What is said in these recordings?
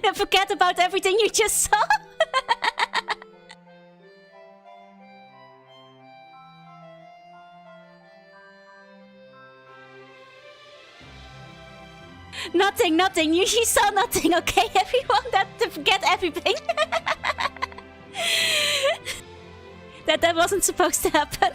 Then forget about everything you just saw. Nothing. You saw nothing, okay? Everyone, to forget everything. That wasn't supposed to happen.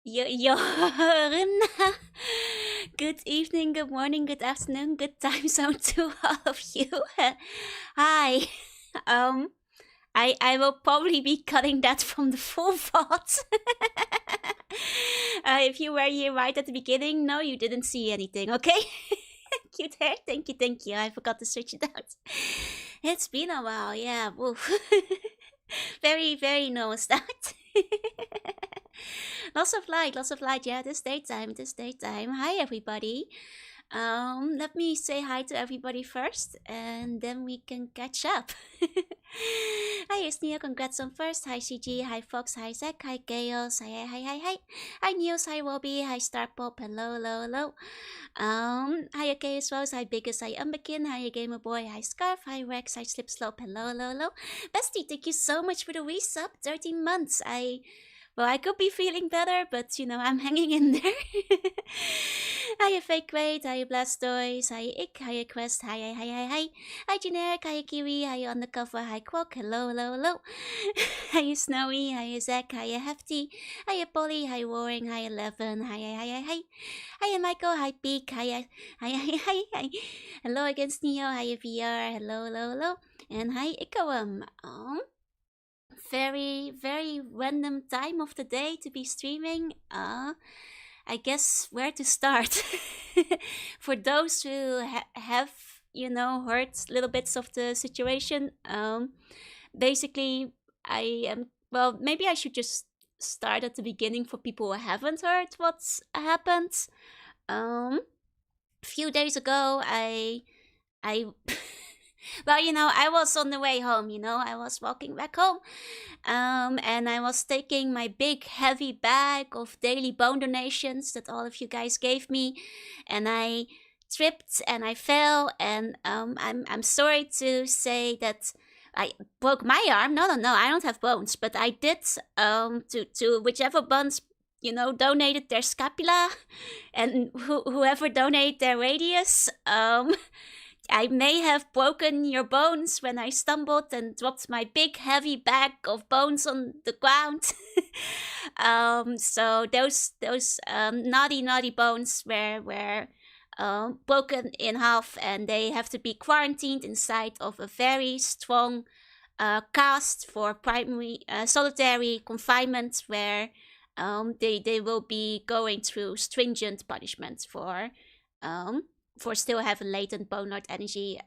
Jorn. Good evening, good morning, good afternoon, good time zone to all of you. Hi. I will probably be cutting that from the full VOD. If you were here right at the beginning, no, you didn't see anything, okay? Cute hair, thank you. I forgot to switch it out. It's been a while, yeah. Woof. Very knows that. Lots of light, yeah, this daytime. Hi everybody. Let me say hi to everybody first, and then we can catch up. Hi Isnia, congrats on first. Hi CG, hi Fox, hi Zach, hi Chaos, hi. Hi Niels, hi Wobby, hi Starpop, hello. Hi Chaos Rose, hi Biggest, hi Umbekin, hi Gamer Boy, hi Scarf, hi Rex, hi Slipslope, hello. Bestie, thank you so much for the resub, 13 months. I could be feeling better, but I'm hanging in there. Hiya Fake Weight, hiya Blastoise, hiya Ick, hiya Quest, hi. Hi Generic, hiya Kiwi, hiya Undercover, hi Quack, hello. Hiya Snowy, hiya Zack, hiya Hefty, hiya Polly, hiya Roaring, hiya Eleven, hi. Hiya Michael, hi Peak, hi. Hello against Neo, hiya VR, hello. And hi Ikarum. Very random time of the day to be streaming. I guess where to start. For those who have heard little bits of the situation, basically maybe I should just start at the beginning for people who haven't heard what's happened. A few days ago I well, I was on the way home, I was walking back home. And I was taking my big heavy bag of daily bone donations that all of you guys gave me. And I tripped and I fell. And I'm sorry to say that I broke my arm. No, I don't have bones. But I did to whichever buns donated their scapula, and whoever donated their radius, I may have broken your bones when I stumbled and dropped my big heavy bag of bones on the ground. So those naughty bones were broken in half, and they have to be quarantined inside of a very strong cast for primary solitary confinement, where they will be going through stringent punishment for for still have a latent bone lord energy.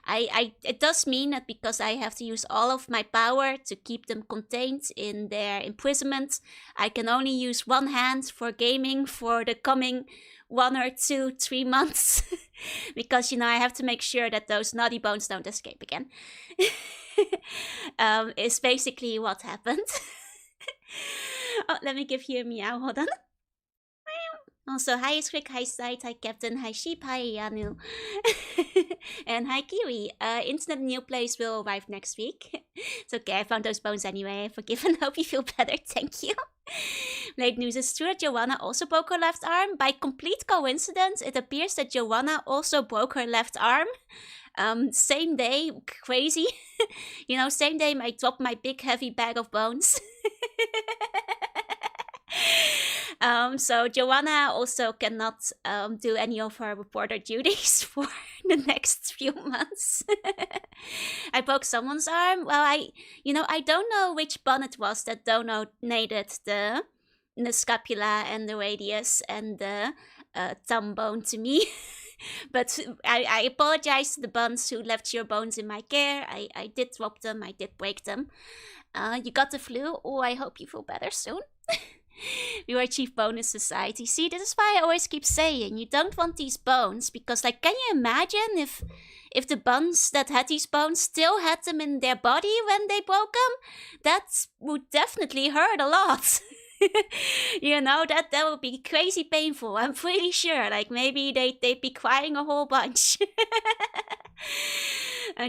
It does mean that because I have to use all of my power to keep them contained in their imprisonment, I can only use one hand for gaming for the coming 1 or 2, 3 months. Because, I have to make sure that those naughty bones don't escape again. Is basically what happened. Oh, let me give you a meow, hold on. Also, hi Skrik, hi Sight, hi Captain, hi Sheep, hi Yanu. And hi Kiwi. Internet new place will arrive next week. It's okay, I found those bones anyway. Forgive and hope you feel better, thank you. Late news is true that Joanna also broke her left arm. By complete coincidence, it appears that Joanna also broke her left arm. Same day, crazy. Same day I dropped my big heavy bag of bones. So Joanna also cannot do any of her reporter duties for the next few months. I broke someone's arm. Well, I don't know which bun it was that donated the scapula and the radius and the thumb bone to me. But I apologize to the buns who left your bones in my care. I did drop them. I did break them. You got the flu. Oh, I hope you feel better soon. We were Chief Bonus Society. See, this is why I always keep saying you don't want these bones, because, can you imagine if the buns that had these bones still had them in their body when they broke them? That would definitely hurt a lot. That would be crazy painful. I'm pretty sure. Maybe they'd be crying a whole bunch.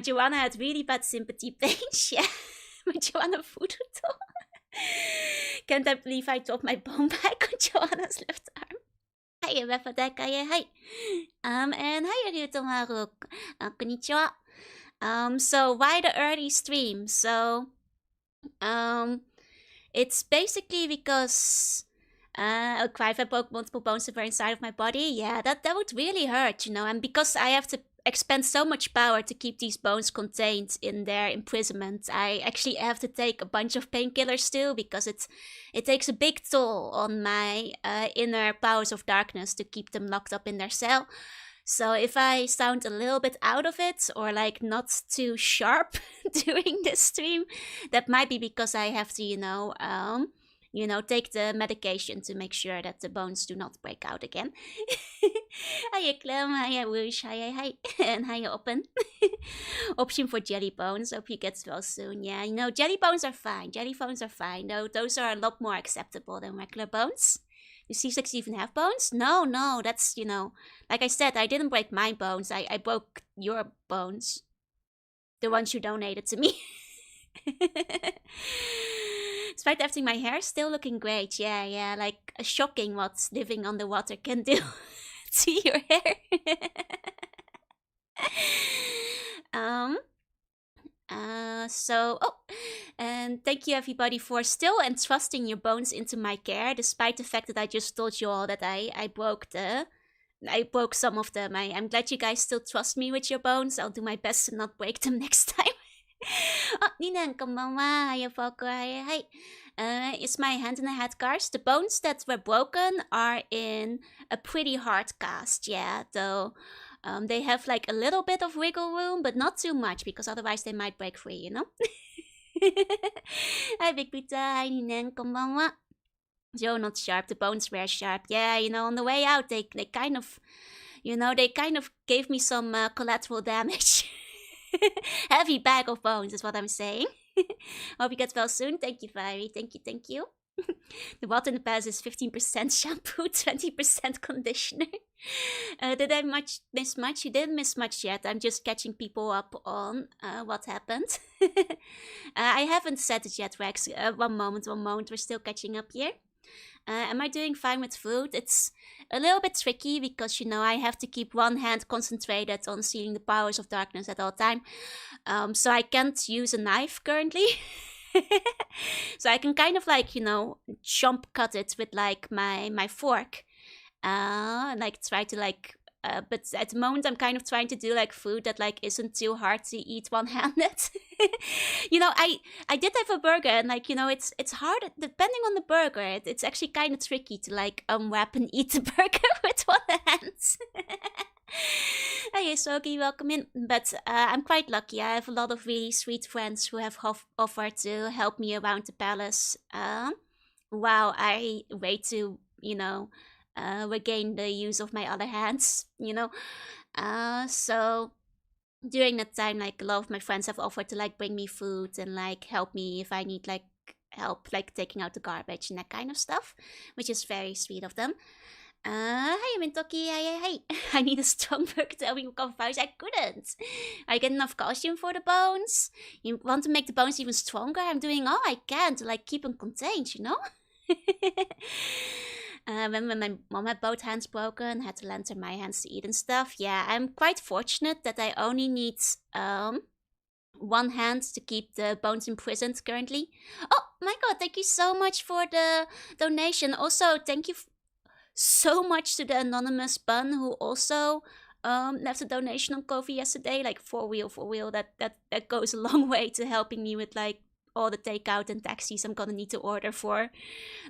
Joanna had really bad sympathy pains. Yeah, but Joanna voodoo doll. Can't I believe I dropped my bone back on Joanna's left arm? Hi, Refadeka, hi. And hi, Ryutomaru. Konnichiwa. So why the early stream? So, it's basically because if I broke multiple bones that were inside of my body, yeah, that would really hurt, and because I have to expend so much power to keep these bones contained in their imprisonment, I actually have to take a bunch of painkillers too, because it takes a big toll on my inner powers of darkness to keep them locked up in their cell. So if I sound a little bit out of it or not too sharp during this stream, that might be because I have to, take the medication to make sure that the bones do not break out again. Hiya Clem, hiya Whoosh, hi, and hiya Open. Option for jelly bones, hope you get well soon. Yeah, jelly bones are fine. Jelly bones are fine. No, those are a lot more acceptable than regular bones. Do C6 even have bones? No, that's, like I said, I didn't break my bones. I broke your bones. The ones you donated to me. Despite everything, my hair is still looking great. Yeah, shocking what living underwater can do to your hair. And thank you everybody for still entrusting your bones into my care, despite the fact that I just told you all that I broke some of them. I'm glad you guys still trust me with your bones. I'll do my best to not break them next time. Nina, konbanwa. Hiya, Falco. Hi. It's my hand and a head cast. The bones that were broken are in a pretty hard cast, yeah, though. They have a little bit of wiggle room, but not too much, because otherwise they might break free, Hi, Big Pizza. Hi, Ninen. Konbanwa. Joe, not sharp. The bones were sharp. Yeah, on the way out, they kind of, they kind of gave me some collateral damage. Heavy bag of bones is what I'm saying. Hope you get well soon. Thank you, Fiery. Thank you. The water in the past is 15% shampoo, 20% conditioner. Did I miss much? You didn't miss much yet. I'm just catching people up on what happened. I haven't said it yet, Rex. One moment. We're still catching up here. Am I doing fine with food? It's a little bit tricky because, I have to keep one hand concentrated on seeing the powers of darkness at all time. So I can't use a knife currently. So I can kind of chomp cut it with my fork. Try to but at the moment I'm kind of trying to do food that isn't too hard to eat one-handed. I did have a burger and it's hard depending on the burger. It's actually kind of tricky to unwrap and eat the burger with one hand. Hey, Sogi, welcome in. But I'm quite lucky. I have a lot of really sweet friends who have offered to help me around the palace. While I wait to, regain the use of my other hands. So during that time, like a lot of my friends have offered to like bring me food and like help me if I need like help, like taking out the garbage and that kind of stuff, which is very sweet of them. Hi, Mintoki. Hey. I need a strong book to help me become fast. I couldn't. I get enough calcium for the bones. You want to make the bones even stronger? I'm doing all I can to like keep them contained. When my mom had both hands broken, had to lend her my hands to eat and stuff. Yeah, I'm quite fortunate that I only need one hand to keep the bones imprisoned currently. Oh my god, thank you so much for the donation. Also, thank you so much to the anonymous bun who also left a donation on Kofi yesterday, like for real. That goes a long way to helping me with like all the takeout and taxis I'm gonna need to order for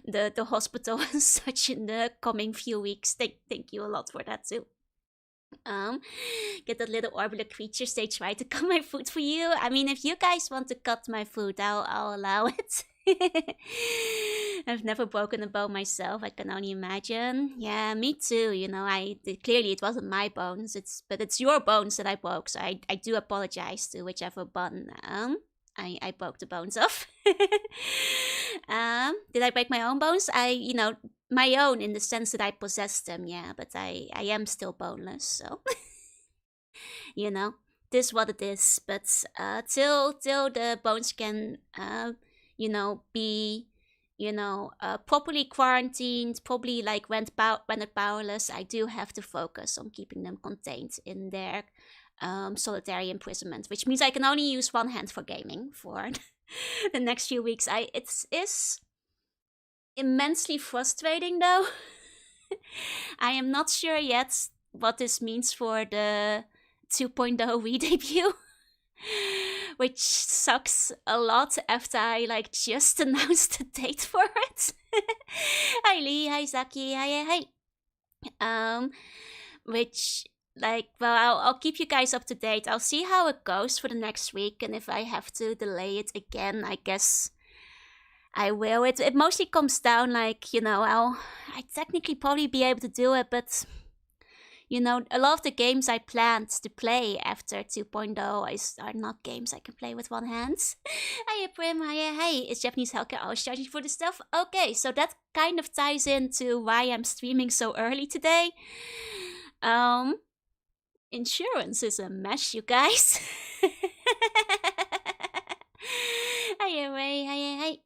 the hospital and such in the coming few weeks. Thank you a lot for that too. Um, get that little orbital creatures. They try to cut my food for you. I mean, if you guys want to cut my food, I'll allow it. I've never broken a bone myself. I can only imagine. Yeah, me too. Clearly it wasn't my bones. But it's your bones that I broke. So I do apologize to whichever bun I broke the bones of. Did I break my own bones? My own in the sense that I possess them, yeah, but I am still boneless, so you know, this what it is. But till the bones can be properly quarantined, probably like rendered powerless, I do have to focus on keeping them contained in their solitary imprisonment, which means I can only use one hand for gaming for the next few weeks. It's immensely frustrating though. I am not sure yet what this means for the 2.0 re-debut. Which sucks a lot after I like just announced the date for it. Hi Lee, hi Zaki, hi. Which I'll keep you guys up to date. I'll see how it goes for the next week, and if I have to delay it again, I guess I will. It mostly comes down I technically probably be able to do it, but a lot of the games I planned to play after 2.0 are not games I can play with one hand. Hiya Prim, hey, it's Japanese healthcare always charging for this stuff? Okay, so that kind of ties into why I'm streaming so early today. Insurance is a mess, you guys. Hiya Ray, hey.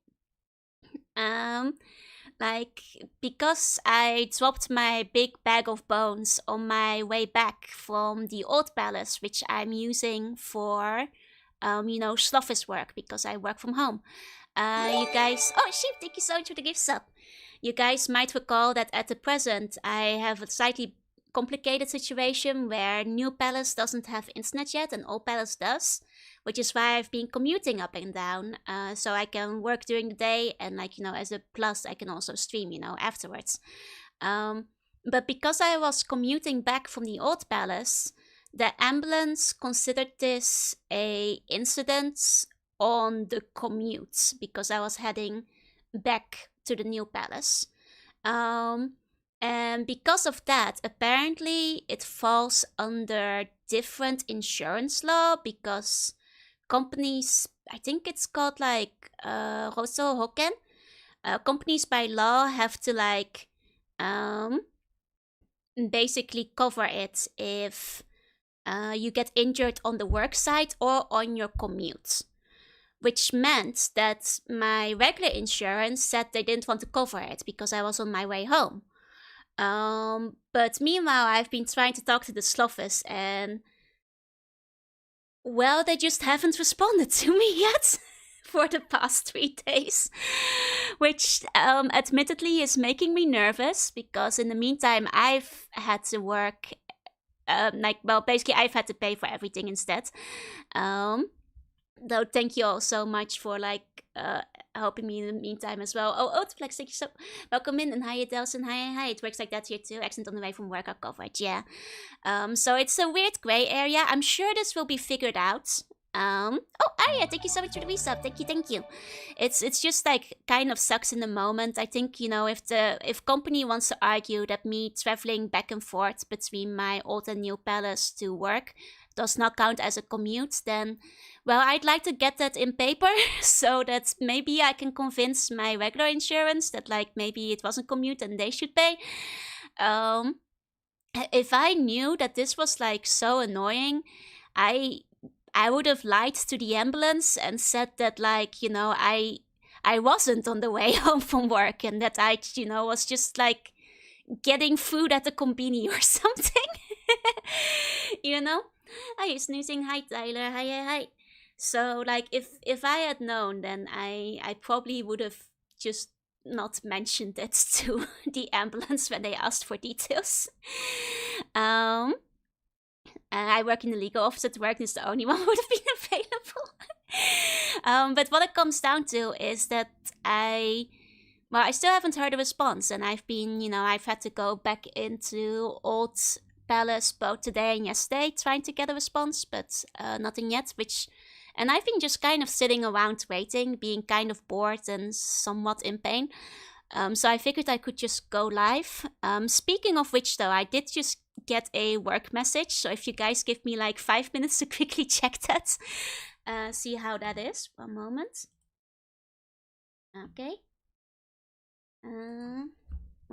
Because I dropped my big bag of bones on my way back from the old palace, which I'm using for, office work because I work from home. You guys, oh Sheep, thank you so much for the gift sub. You guys might recall that at the present I have a slightly complicated situation where New Palace doesn't have internet yet and Old Palace does, which is why I've been commuting up and down, so I can work during the day and as a plus I can also stream afterwards. But because I was commuting back from the Old Palace, the ambulance considered this a incident on the commute because I was heading back to the New Palace. And because of that, apparently it falls under different insurance law because companies, I think it's called Rosso Hoken, companies by law have to basically cover it if you get injured on the work site or on your commute. Which meant that my regular insurance said they didn't want to cover it because I was on my way home. But meanwhile, I've been trying to talk to the Slophus and, well, they just haven't responded to me yet for the past 3 days, which admittedly is making me nervous because in the meantime, I've had to work, basically I've had to pay for everything instead. Though thank you all so much for helping me in the meantime as well. Oh, Oatflex, thank you so. Welcome in, and hi, Delson. Hi. It works like that here too. Accent on the way from work are covered. Yeah. So it's a weird gray area. I'm sure this will be figured out. Oh, Arya, thank you so much for the resub. Thank you. It's just like kind of sucks in the moment. I think, you know, if company wants to argue that me traveling back and forth between my old and new palace to work does not count as a commute, then well, I'd like to get that in paper so that maybe I can convince my regular insurance that like maybe it wasn't commute and they should pay. If I knew that this was like so annoying, I would have lied to the ambulance and said that like, you know, I wasn't on the way home from work and that I, you know, was just like getting food at the combini or something. You know? Hi, snoozing. Hi, Tyler. Hi. So like if I had known, then I probably would have just not mentioned it to the ambulance when they asked for details. I work in the legal office at work, and it's the only one who would have been available. But what it comes down to is that I still haven't heard a response, and I've had to go back into Old Palace both today and yesterday trying to get a response, but nothing yet, and I've been just kind of sitting around waiting, being kind of bored and somewhat in pain. So I figured I could just go live. Speaking of which, though, I did just get a work message. So if you guys give me like 5 minutes to quickly check that, see how that is. 1 moment. Okay. 1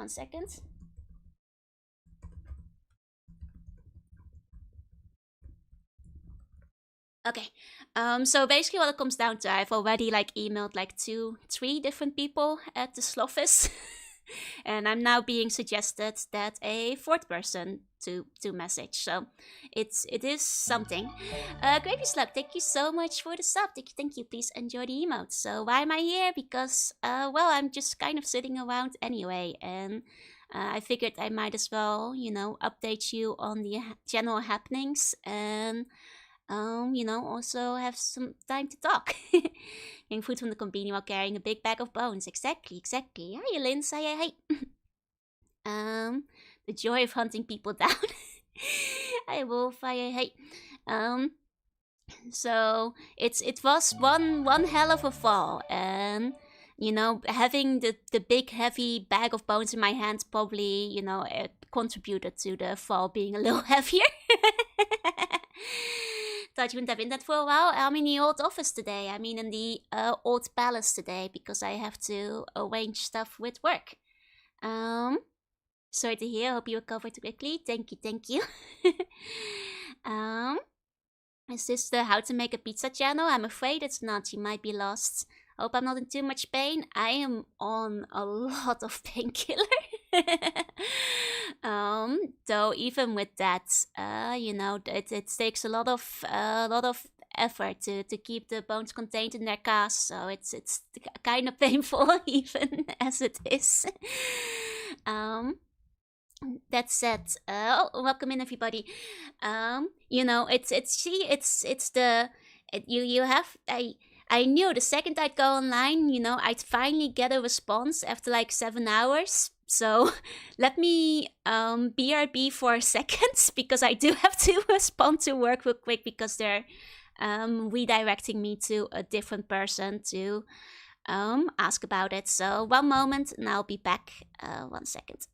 second. Okay. So basically what it comes down to, I've already like emailed like 2-3 different people at this office. And I'm now being suggested that a fourth person to message. So it is something. Gravy Slug, thank you so much for the sub. Thank you. Please enjoy the emote. So why am I here? Because well, I'm just kind of sitting around anyway, and I figured I might as well, you know, update you on the general happenings and you know, also have some time to talk. Getting food from the combini while carrying a big bag of bones. Exactly. Hi, Linz. Hi. The joy of hunting people down. Hi, Wolf. Hi. So it was one hell of a fall, and you know, having the big heavy bag of bones in my hands probably, you know, it contributed to the fall being a little heavier. Thought you wouldn't have been that for a while. I'm in the old office today. I mean, in the old palace today because I have to arrange stuff with work. Sorry to hear. Hope you recovered quickly. Thank you. Is this the how to make a pizza channel? I'm afraid it's not. You might be lost. Hope I'm not in too much pain. I am on a lot of painkiller. Though even with that, you know, it takes a lot of effort to keep the bones contained in their cast. So it's kind of painful even as it is. That said, welcome in everybody. You know, I knew the second I'd go online, you know, I'd finally get a response after like 7 hours. So let me BRB for a second because I do have to respond to work real quick because they're redirecting me to a different person to ask about it. So 1 moment and I'll be back. 1 second.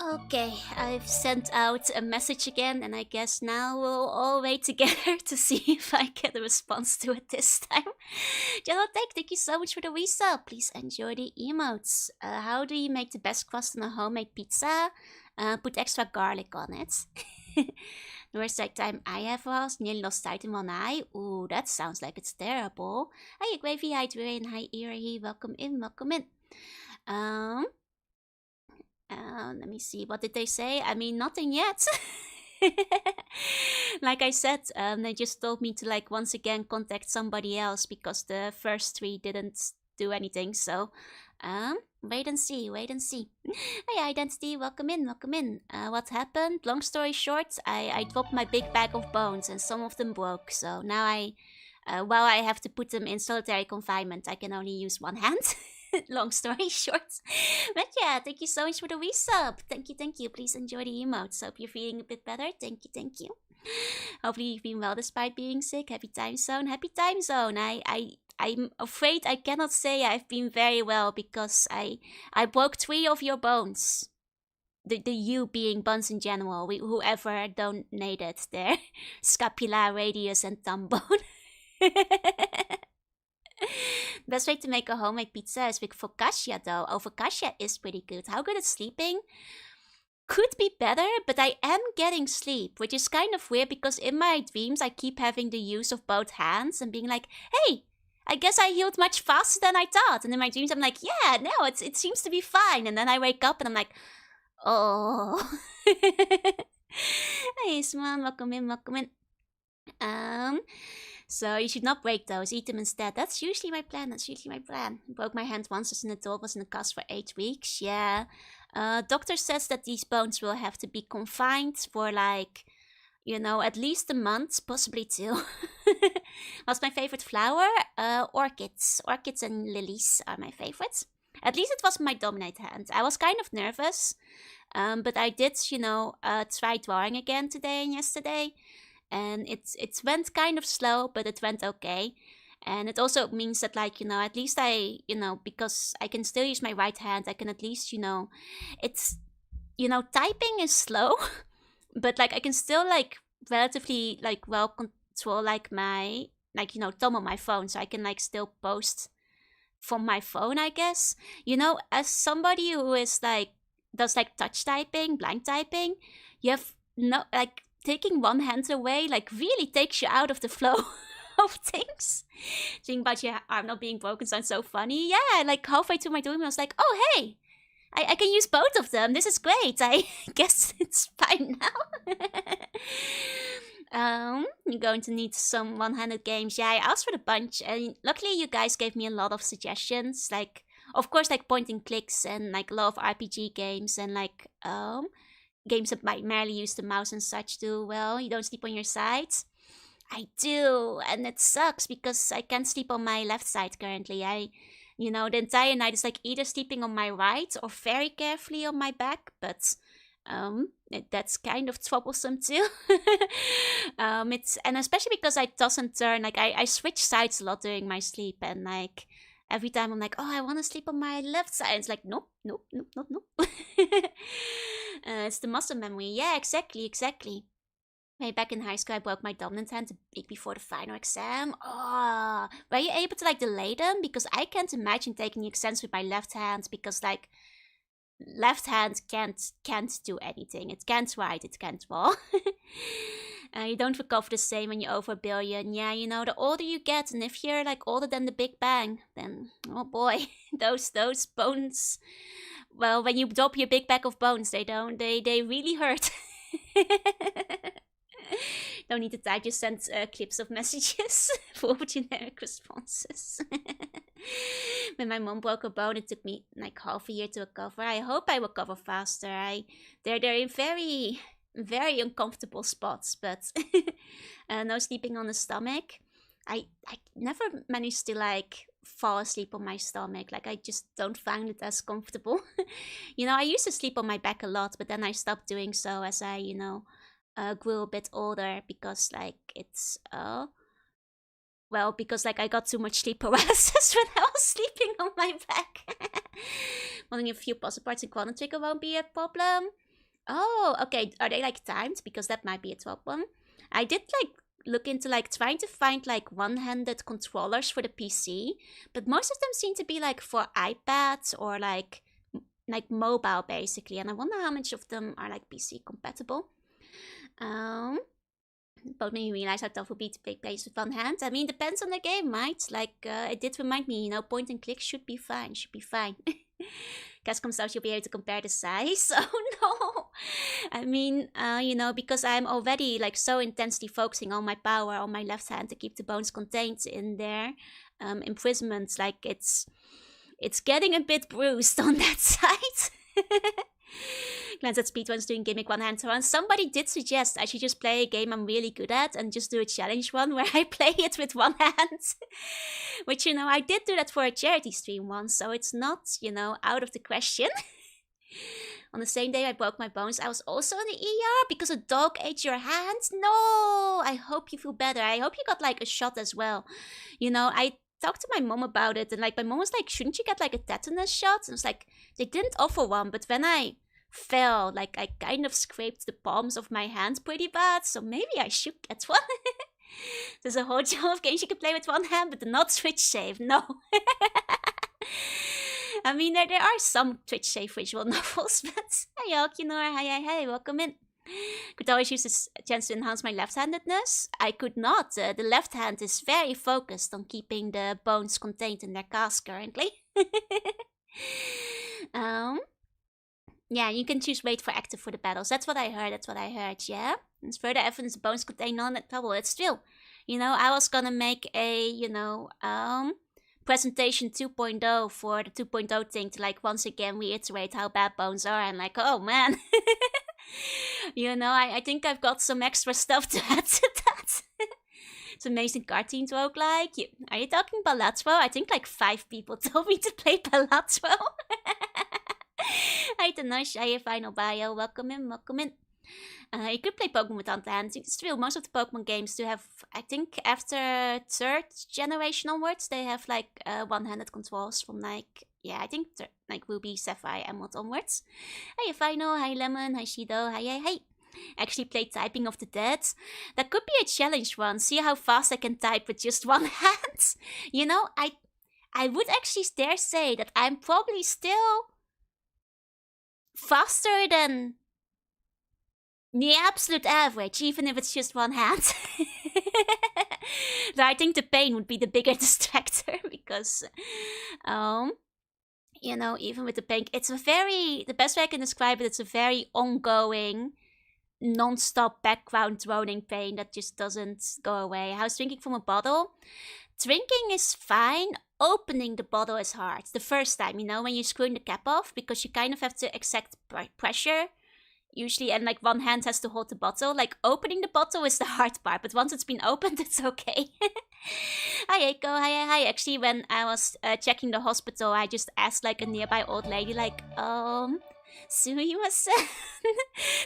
Okay, I've sent out a message again, and I guess now we'll all wait together to see if I get a response to it this time. Jelotech, thank you so much for the resub. Please enjoy the emotes. How do you make the best crust on a homemade pizza? Put extra garlic on it. The worst night time I have was nearly lost sight in one eye. Ooh, that sounds like it's terrible. Hi, Gravy, hi, Dwayne, hi, Eerie. Welcome in, welcome in. Let me see. What did they say? I mean, nothing yet. Like I said, they just told me to like once again contact somebody else because the first three didn't do anything. So, wait and see, wait and see. Hey, Identity, welcome in, welcome in. What happened? Long story short, I dropped my big bag of bones and some of them broke. So now while I have to put them in solitary confinement, I can only use one hand. Long story short. But yeah, thank you so much for the resub. Thank you, thank you. Please enjoy the emotes. Hope you're feeling a bit better. Thank you, thank you. Hopefully you've been well despite being sick. Happy time zone, happy time zone. I'm afraid I cannot say I've been very well because I broke 3 of your bones. The you being bones in general. Whoever donated their scapula, radius, and thumb bone. Best way to make a homemade pizza is with focaccia though. Oh, focaccia is pretty good. How good at sleeping? Could be better, but I am getting sleep, which is kind of weird because in my dreams I keep having the use of both hands and being like, hey, I guess I healed much faster than I thought. And in my dreams I'm like, yeah, no, it seems to be fine. And then I wake up and I'm like, oh. Hey, Sman, welcome in, welcome in. So you should not break those, eat them instead. That's usually my plan, Broke my hand once as an adult, was in a cast for 8 weeks, yeah. Doctor says that these bones will have to be confined for like, you know, at least a month, possibly 2. What's my favorite flower? Orchids. Orchids and lilies are my favorites. At least it was my dominate hand. I was kind of nervous, but I did, you know, try drawing again today and yesterday. And it went kind of slow, but it went okay. And it also means that, like, you know, at least I, you know, because I can still use my right hand, I can at least, you know, it's, you know, typing is slow, but like I can still like relatively like well control like my, like, you know, thumb on my phone, so I can like still post from my phone, I guess. You know, as somebody who is like does like touch typing, blank typing, you have no like taking one hand away like really takes you out of the flow of things. Thinking about your arm not being broken sounds so funny. Yeah, like halfway through my doing, I was like, oh hey, I can use both of them. This is great. I guess it's fine now. You're going to need some one-handed games. Yeah, I asked for a bunch, and luckily you guys gave me a lot of suggestions. Like, of course, like point and clicks and like a lot of RPG games and like games that might merely use the mouse and such too. Well, you don't sleep on your side. I do, and it sucks because I can't sleep on my left side currently. You know, the entire night is like either sleeping on my right or very carefully on my back, but that's kind of troublesome too. It's, and especially because I toss and turn, like I switch sides a lot during my sleep, and like every time I'm like, oh, I want to sleep on my left side. It's like, nope. It's the muscle memory. Yeah, exactly. Way back in high school, I broke my dominant hand a week before the final exam. Oh, were you able to like delay them? Because I can't imagine taking the exams with my left hand, because like left hand can't do anything. It can't write, it can't draw. You don't recover the same when you're over 1 billion. Yeah, you know, the older you get, and if you're like older than the Big Bang, then oh boy, those bones. Well, when you drop your big bag of bones, they really hurt. Don't need to type, just send clips of messages for generic responses. When my mom broke her bone, it took me like half a year to recover. I hope I recover faster. They're in very, very uncomfortable spots, but no sleeping on the stomach. I never managed to like fall asleep on my stomach. Like I just don't find it as comfortable. You know, I used to sleep on my back a lot, but then I stopped doing so as I, you know, grew a bit older, because like it's well, because like I got too much sleep paralysis when I was sleeping on my back. Wanting a few puzzle parts in Quantum Trigger won't be a problem. Oh, okay. Are they like timed? Because that might be a top one. I did like look into like trying to find like one-handed controllers for the PC, but most of them seem to be like for iPads or like mobile basically, and I wonder how much of them are like PC compatible. Both made me realize how tough it would be to play plays with one hand. I mean, depends on the game, right? Like, it did remind me, point and click should be fine, should be fine. Guess comes out, you'll be able to compare the size. Oh no! I mean, because I'm already like so intensely focusing on my power on my left hand to keep the bones contained in their imprisonment, like it's getting a bit bruised on that side. Glance at speedruns doing gimmick one-hand runs. Somebody did suggest I should just play a game I'm really good at and just do a challenge one where I play it with one hand. Which, I did do that for a charity stream once, so it's not, out of the question. On the same day I broke my bones, I was also in the ER because a dog ate your hand. No! I hope you feel better. I hope you got like a shot as well. I talked to my mom about it, and like my mom was like, shouldn't you get like a tetanus shot? And it's like, they didn't offer one, but when I fell, like I kind of scraped the palms of my hands pretty bad, so maybe I should get one. There's a whole genre of games you can play with one hand, but not Twitch save, no. I mean, there are some Twitch safe visual novels, but hey, Alkinor, hey, welcome in. Could always use this chance to enhance my left-handedness. I could not. The left hand is very focused on keeping the bones contained in their cast currently. Yeah, you can choose wait for active for the battles. That's what I heard, yeah. There's further evidence the bones contain non-net trouble. It's still, I was gonna make a, presentation 2.0 for the 2.0 thing to like once again reiterate how bad bones are, and like, oh man. I think I've got some extra stuff to add to that. It's amazing cartoons roguelike. Are you talking Balatro? I think like 5 people told me to play Balatro. Hi Tanosh, hi Final Bio, welcome in. You could play Pokemon with hand. It's true, most of the Pokemon games do have, I think after 3rd generation onwards, they have like one-handed controls from like, I think like Ruby, Sapphire, Emerald onwards. Hi Final, hi Lemon, hi Shido, hi. Actually played Typing of the Dead. That could be a challenge one. See how fast I can type with just one hand. I would actually dare say that I'm probably still faster than the absolute average, even if it's just one hand. So I think the pain would be the bigger distractor because, even with the pain, the best way I can describe it, it's a very ongoing, non-stop background droning pain that just doesn't go away. How's drinking from a bottle? Drinking is fine. Opening the bottle is hard. The first time, when you're screwing the cap off, because you kind of have to exert pressure, usually, and like one hand has to hold the bottle. Like opening the bottle is the hard part, but once it's been opened, it's okay. Hi Eiko, hi. Actually, when I was checking the hospital, I just asked like a nearby old lady, like, sumimasen,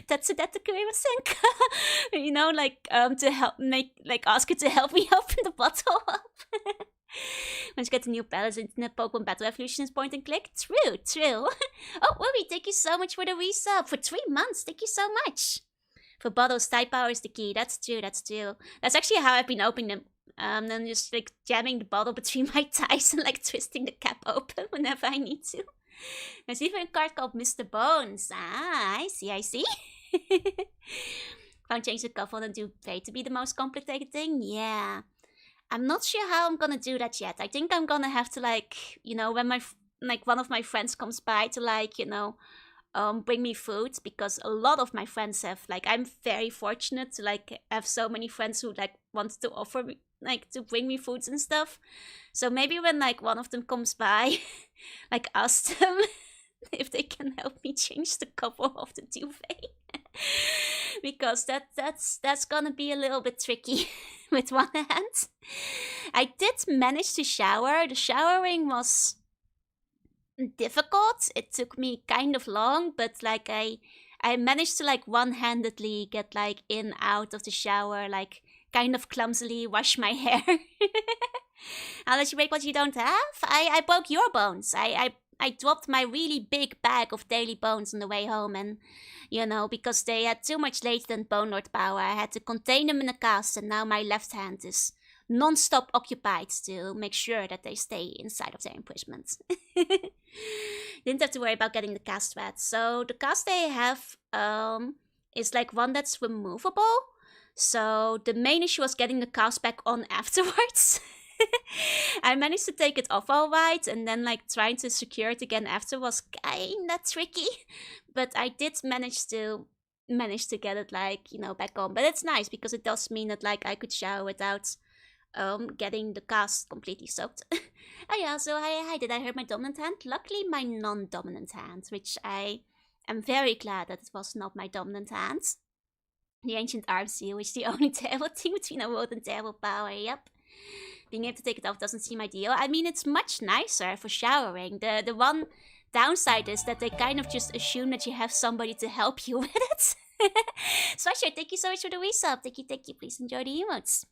tatsudatta kurimasen, to help ask her to help me open the bottle up. Once you get the new balance in the Pokemon Battle Evolution is point and click. True. Oh, Willy, thank you so much for the resub. For 3 months, thank you so much. For bottles, type power is the key. That's true. That's actually how I've been opening them. Then just like jamming the bottle between my thighs and like twisting the cap open whenever I need to. There's even a card called Mr. Bones. I see. Can't change the cover and do pay to be the most complicated thing? Yeah. I'm not sure how I'm gonna do that yet. I think I'm gonna have to when one of my friends comes by to bring me food, because a lot of my friends have I'm very fortunate to have so many friends who want to offer me to bring me foods and stuff. So maybe when one of them comes by, ask them if they can help me change the cover of the duvet. Because that's gonna be a little bit tricky with one hand. I did manage to shower. The showering was difficult. It took me kind of long, but I managed to one-handedly get in out of the shower, kind of clumsily wash my hair. I'll let you break what you don't have. I broke your bones. I I dropped my really big bag of daily bones on the way home, and because they had too much latent bone lord power, I had to contain them in a cast, and now my left hand is non-stop occupied to make sure that they stay inside of their imprisonment. Didn't have to worry about getting the cast wet. So the cast they have is like one that's removable. So the main issue was getting the cast back on afterwards. I managed to take it off all right, and then like trying to secure it again after was kinda tricky. But I did manage to get it back on. But it's nice because it does mean that like I could shower without getting the cast completely soaked. Oh yeah, so hi, did I hurt my dominant hand? Luckily my non-dominant hand, which I am very glad that it was not my dominant hand. The ancient arm seal, which is the only terrible thing between a world and terrible power, yep. Being able to take it off doesn't seem ideal. I mean, it's much nicer for showering. The one downside is that they kind of just assume that you have somebody to help you with it. Sweatshirt, thank you so much for the resub. Thank you. Please enjoy the emotes.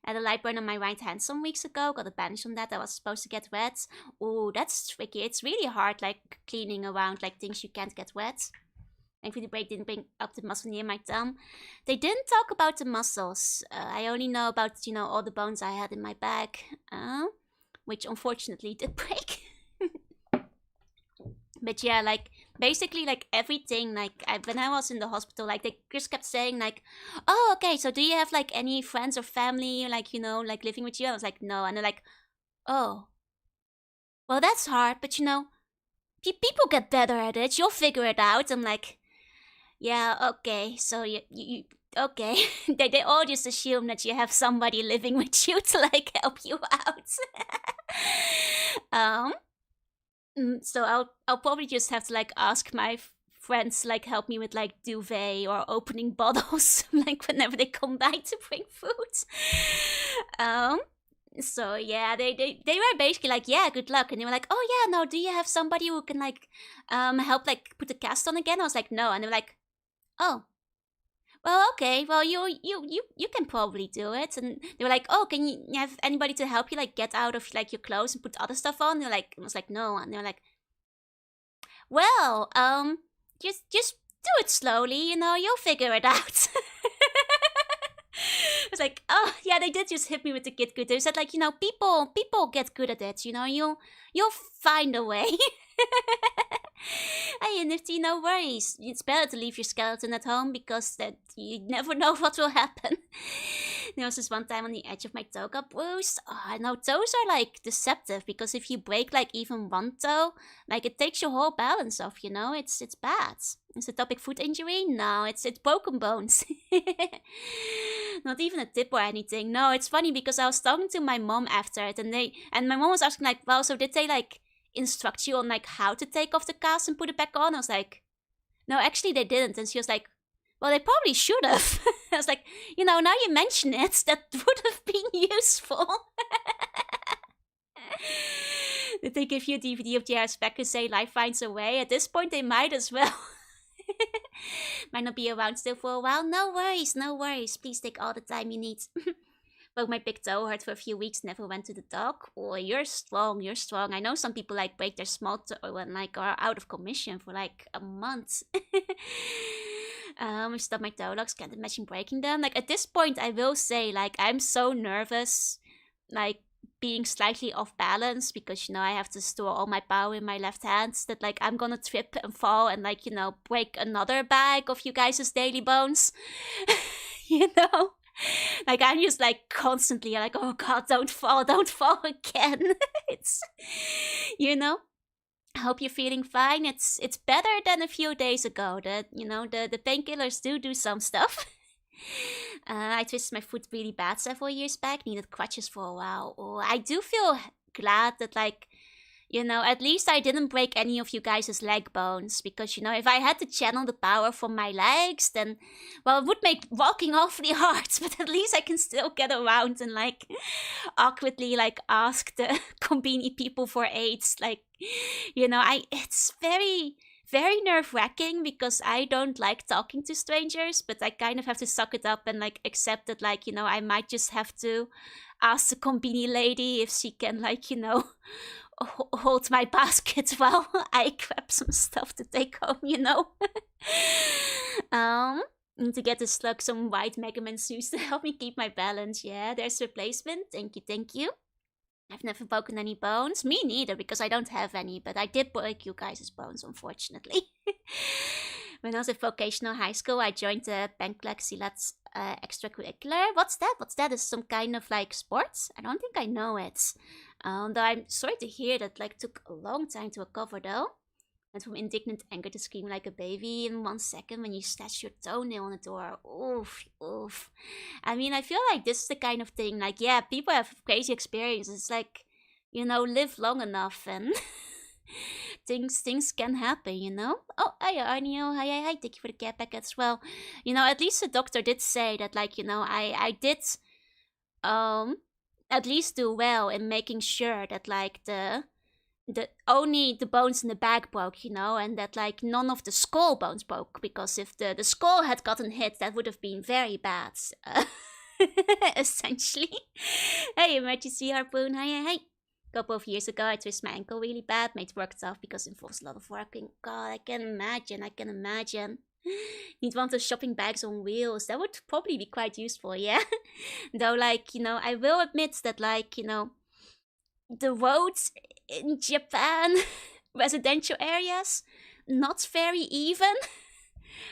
I had a light burn on my right hand some weeks ago. Got a bandage on that. I was supposed to get wet. Oh, that's tricky. It's really hard, like, cleaning around, like, things you can't get wet. Thankfully, the break didn't bring up the muscle near my thumb. They didn't talk about the muscles. I only know about, all the bones I had in my back. Which, unfortunately, did break. But yeah, like, basically, like, everything, like, when I was in the hospital, like, they just kept saying, like, oh, okay, so do you have, like, any friends or family, like, like, living with you? I was like, no. And they're like, oh, well, that's hard, but, people get better at it. You'll figure it out. I'm like, yeah, okay, so you okay. they all just assume that you have somebody living with you to, like, help you out. So I'll probably just have to like ask my friends to like help me with like duvet or opening bottles like whenever they come by to bring food. So yeah, they were basically like, yeah, good luck, and they were like, oh yeah, no, do you have somebody who can like help like put the cast on again? I was like, no, and they were like, oh. Well, okay. Well, you can probably do it. And they were like, oh, can you have anybody to help you, like, get out of, like, your clothes and put other stuff on? And they're like, I was like, no. And they were like, well, just do it slowly, you'll figure it out. I was like, oh, yeah, they did just hit me with the get good. They said, like, people get good at it, you'll find a way. Hey, Nifty, no worries. It's better to leave your skeleton at home because that you never know what will happen. There was this one time on the edge of my toe got bruised. Oh, no, toes are like deceptive because if you break like even one toe, like it takes your whole balance off, It's bad. Is it topic foot injury? No, it's broken bones. Not even a tip or anything. No, it's funny because I was talking to my mom after it and my mom was asking like, well, so did they like instruct you on like how to take off the cast and put it back on? I was like, no, actually they didn't. And she was like, well, they probably should have. I was like, now you mention it, that would have been useful. Did they give you a DVD of JR's back and say life finds a way? At this point they might as well. Might not be around still for a while. No worries. Please take all the time you need. Broke my big toe, hurt for a few weeks, never went to the doc. Oh, you're strong. I know some people like break their small toe and like are out of commission for like a month. I stopped my toe locks, can't imagine breaking them. Like at this point I will say like I'm so nervous, like being slightly off balance because I have to store all my power in my left hand, that like I'm gonna trip and fall and like break another bag of you guys' daily bones. Like I'm just like constantly like, oh god, don't fall again. It's I hope you're feeling fine. It's better than a few days ago. That the painkillers do some stuff. I twisted my foot really bad several years back. Needed crutches for a while. Oh, I do feel glad that like at least I didn't break any of you guys' leg bones, because, if I had to channel the power from my legs, then, well, it would make walking awfully hard, but at least I can still get around and, like, awkwardly, like, ask the Combini people for aids. Like, it's very, very nerve-wracking because I don't like talking to strangers, but I kind of have to suck it up and, like, accept that, like, I might just have to ask the Combini lady if she can, like, hold my basket while I grab some stuff to take home, you know. Need to get the slug some white Mega Man shoes to help me keep my balance. Yeah, there's replacement. Thank you, thank you. I've never broken any bones. Me neither, because I don't have any, but I did break you guys' bones, unfortunately. When I was at vocational high school, I joined the Penklaxilat extracurricular. What's that? What's that? Is some kind of like sports? I don't think I know it. Though I'm sorry to hear that like took a long time to recover though. And from indignant anger to scream like a baby in 1 second when you scratch your toenail on the door. Oof, oof. I mean, I feel like this is the kind of thing, like, yeah, people have crazy experiences. Like, you know, live long enough and things can happen, you know? Oh, hi, Arnio. Hi. Thank you for the care packet as well. You know, at least the doctor did say that, like, you know, I did at least do well in making sure that, like, the only the bones in the back broke, you know, and that like none of the skull bones broke, because if the skull had gotten hit, that would have been very bad. Essentially. Hey, emergency harpoon. Hi. A couple of years ago, I twisted my ankle really bad, made work tough because it involves a lot of working. God, I can imagine. Need one of those shopping bags on wheels. That would probably be quite useful, yeah. Though, like, you know, I will admit that, like, you know, the roads in Japan, residential areas, not very even,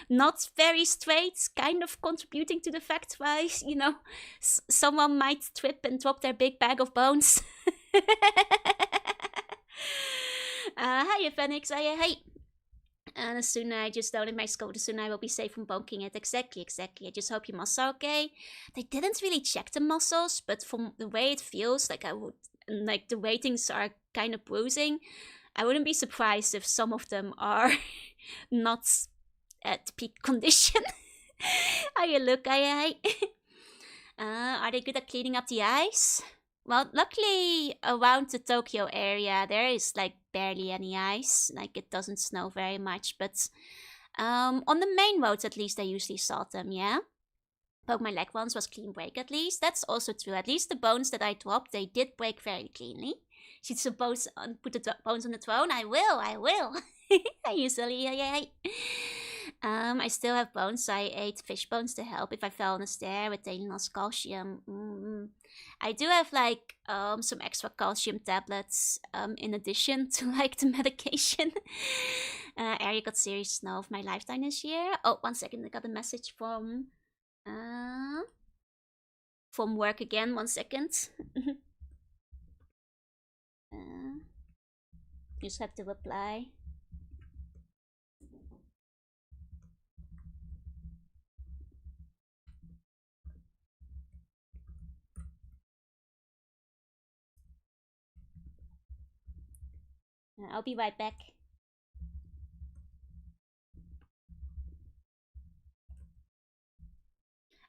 not very straight, kind of contributing to the fact why, you know, someone might trip and drop their big bag of bones. Hiya, Phoenix. Hey. And as soon as I just download my skull, the sooner I will be safe from bonking it. Exactly. I just hope your muscles are okay. They didn't really check the muscles, but from the way it feels, like like the ratings are kind of bruising. I wouldn't be surprised if some of them are not at peak condition. How you look, are they good at cleaning up the ice? Well, luckily around the Tokyo area there is like barely any ice. Like it doesn't snow very much, but on the main roads at least I usually salt them, yeah. Broke my leg once, was clean break at least. That's also true. At least the bones that I dropped, they did break very cleanly. She'd suppose put the bones on the throne. I will. I usually, I still have bones, so I ate fish bones to help if I fell on a stair, retaining lost calcium. I do have like some extra calcium tablets in addition to like the medication. Area got serious snow of my lifetime this year. Oh, 1 second, I got a message from work again. 1 second. Just have to reply. I'll be right back.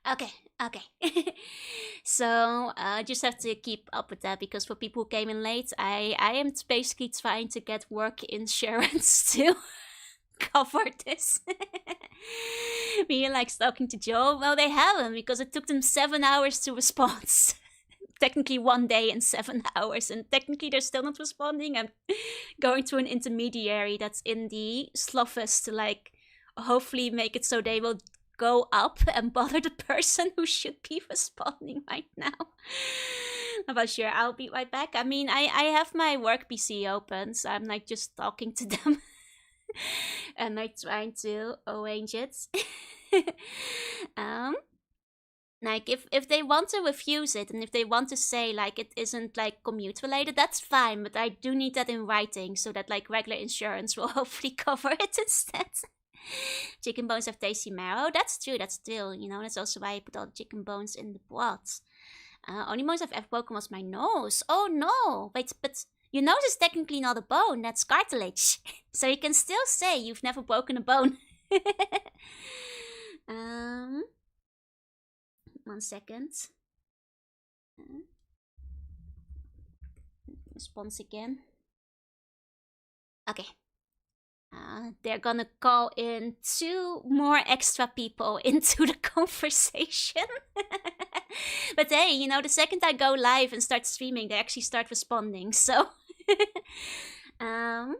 Okay. So just have to keep up with that, because for people who came in late, I am basically trying to get work insurance to cover this. Me like talking to Joe. Well, they haven't, because it took them 7 hours to respond. Technically 1 day and 7 hours, and technically they're still not responding. I'm going to an intermediary that's in the Slough to like hopefully make it so they will go up and bother the person who should be responding right now. But sure, I'll be right back. I mean, I have my work PC open, so I'm like just talking to them and like trying to arrange it. Like if they want to refuse it, and if they want to say like it isn't like commute related, that's fine, but I do need that in writing so that like regular insurance will hopefully cover it instead. Chicken bones have tasty marrow. That's true, that's still, you know, that's also why I put all the chicken bones in the broth. Only bones I've ever broken was my nose. Oh no, wait, but your nose is technically not a bone, that's cartilage. So you can still say you've never broken a bone. 1 second. Response again. Okay. They're gonna call in 2 more extra people into the conversation. But hey, you know, the second I go live and start streaming, they actually start responding, so um,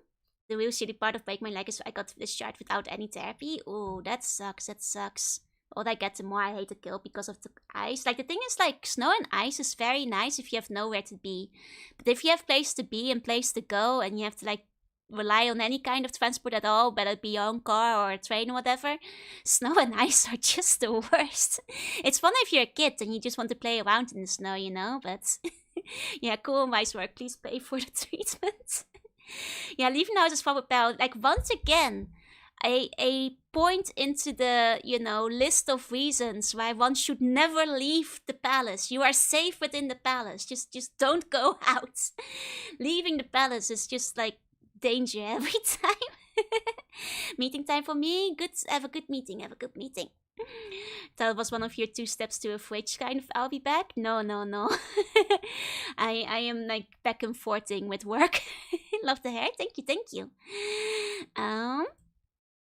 the real shitty part of break my leg is I got discharged without any therapy. Oh, that sucks. That sucks. The older I get, the more I hate the kill because of the ice. Like, the thing is, like, snow and ice is very nice if you have nowhere to be. But if you have place to be and place to go, and you have to, like, rely on any kind of transport at all, whether it be your own car or a train or whatever, snow and ice are just the worst. It's fun if you're a kid and you just want to play around in the snow, you know, but yeah, cool, nice work. Please pay for the treatment. Yeah, leaving the house is fun with Belle. Like, once again, a point into the, list of reasons why one should never leave the palace. You are safe within the palace. Just don't go out. Leaving the palace is just like danger every time. Meeting time for me. Good. Have a good meeting. Have a good meeting. That was one of your 2 steps to a fridge kind of I'll be back. No. I am like back and forthing with work. Love the hair. Thank you.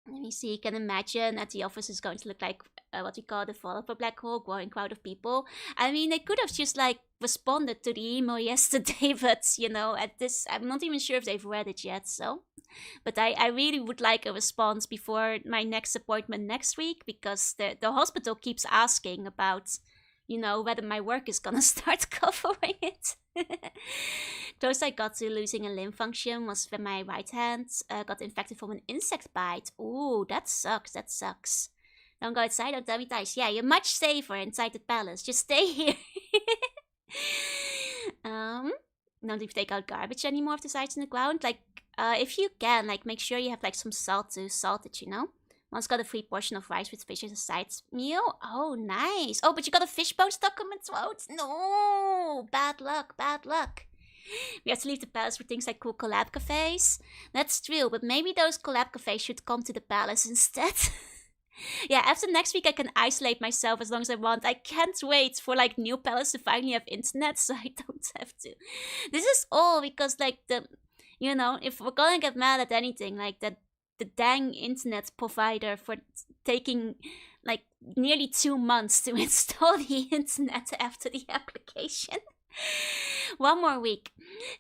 Let me see. You can imagine that the office is going to look like what we call the fall of a black hole, growing crowd of people. I mean, they could have just like responded to the email yesterday, but at this, I'm not even sure if they've read it yet. So, but I really would like a response before my next appointment next week, because the hospital keeps asking about, whether my work is gonna start covering it. Close I got to losing a limb function was when my right hand got infected from an insect bite. Ooh, that sucks. Don't go outside, don't tell me twice. Yeah, you're much safer inside the palace. Just stay here. Don't even take out garbage anymore of the sides in the ground. Like, if you can, like, make sure you have like some salt to salt it, Once got a free portion of rice with fish as a side meal. Oh, nice. Oh, but you got a fish bone stuck in my throat. No, bad luck. We have to leave the palace for things like cool collab cafes. That's true, but maybe those collab cafes should come to the palace instead. Yeah, after next week I can isolate myself as long as I want. I can't wait for like New Palace to finally have internet so I don't have to. This is all because like if we're gonna get mad at anything, like that the dang internet provider for taking like nearly 2 months to install the internet after the application. One more week.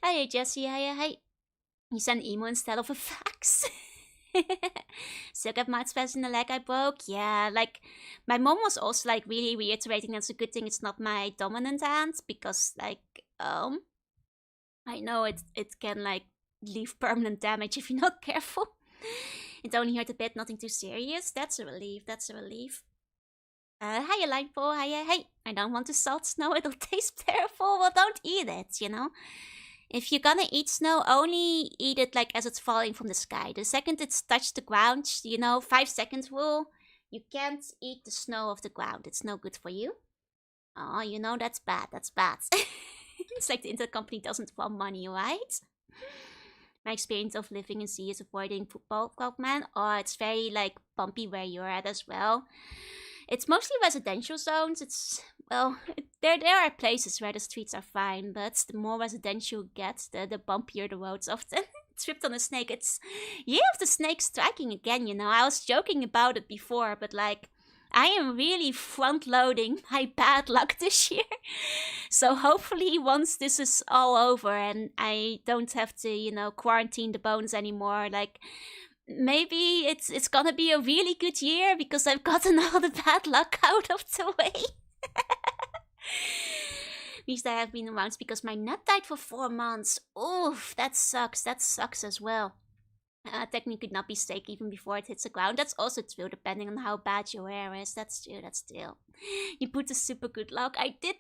Hey Jesse, hey. You send an email instead of a fax. Still got mouth spasms in the leg I broke. Yeah, like my mom was also like really reiterating that's a good thing it's not my dominant hand, because like I know it can like leave permanent damage if you're not careful. It only hurt a bit, nothing too serious. That's a relief. Hiya, Lightfall. Hiya, hey. I don't want to salt snow. It'll taste terrible. Well, don't eat it, If you're gonna eat snow, only eat it like as it's falling from the sky. The second it's touched the ground, 5 seconds rule. You can't eat the snow off the ground. It's no good for you. Oh, that's bad. It's like the internet company doesn't want money, right? My experience of living in sea is avoiding football club, man. Oh, it's very like bumpy where you're at as well. It's mostly residential zones. There are places where the streets are fine, but the more residential you get, the bumpier the roads often. Tripped on a snake. It's year of the snake striking again, I was joking about it before, but like, I am really front-loading my bad luck this year. So hopefully once this is all over and I don't have to, quarantine the bones anymore, like, maybe it's gonna be a really good year because I've gotten all the bad luck out of the way. At least I have been around because my nut died for 4 months. Oof, that sucks as well. Technically not be steak even before it hits the ground. That's also true, depending on how bad your hair is. That's true. You put the super good luck. I did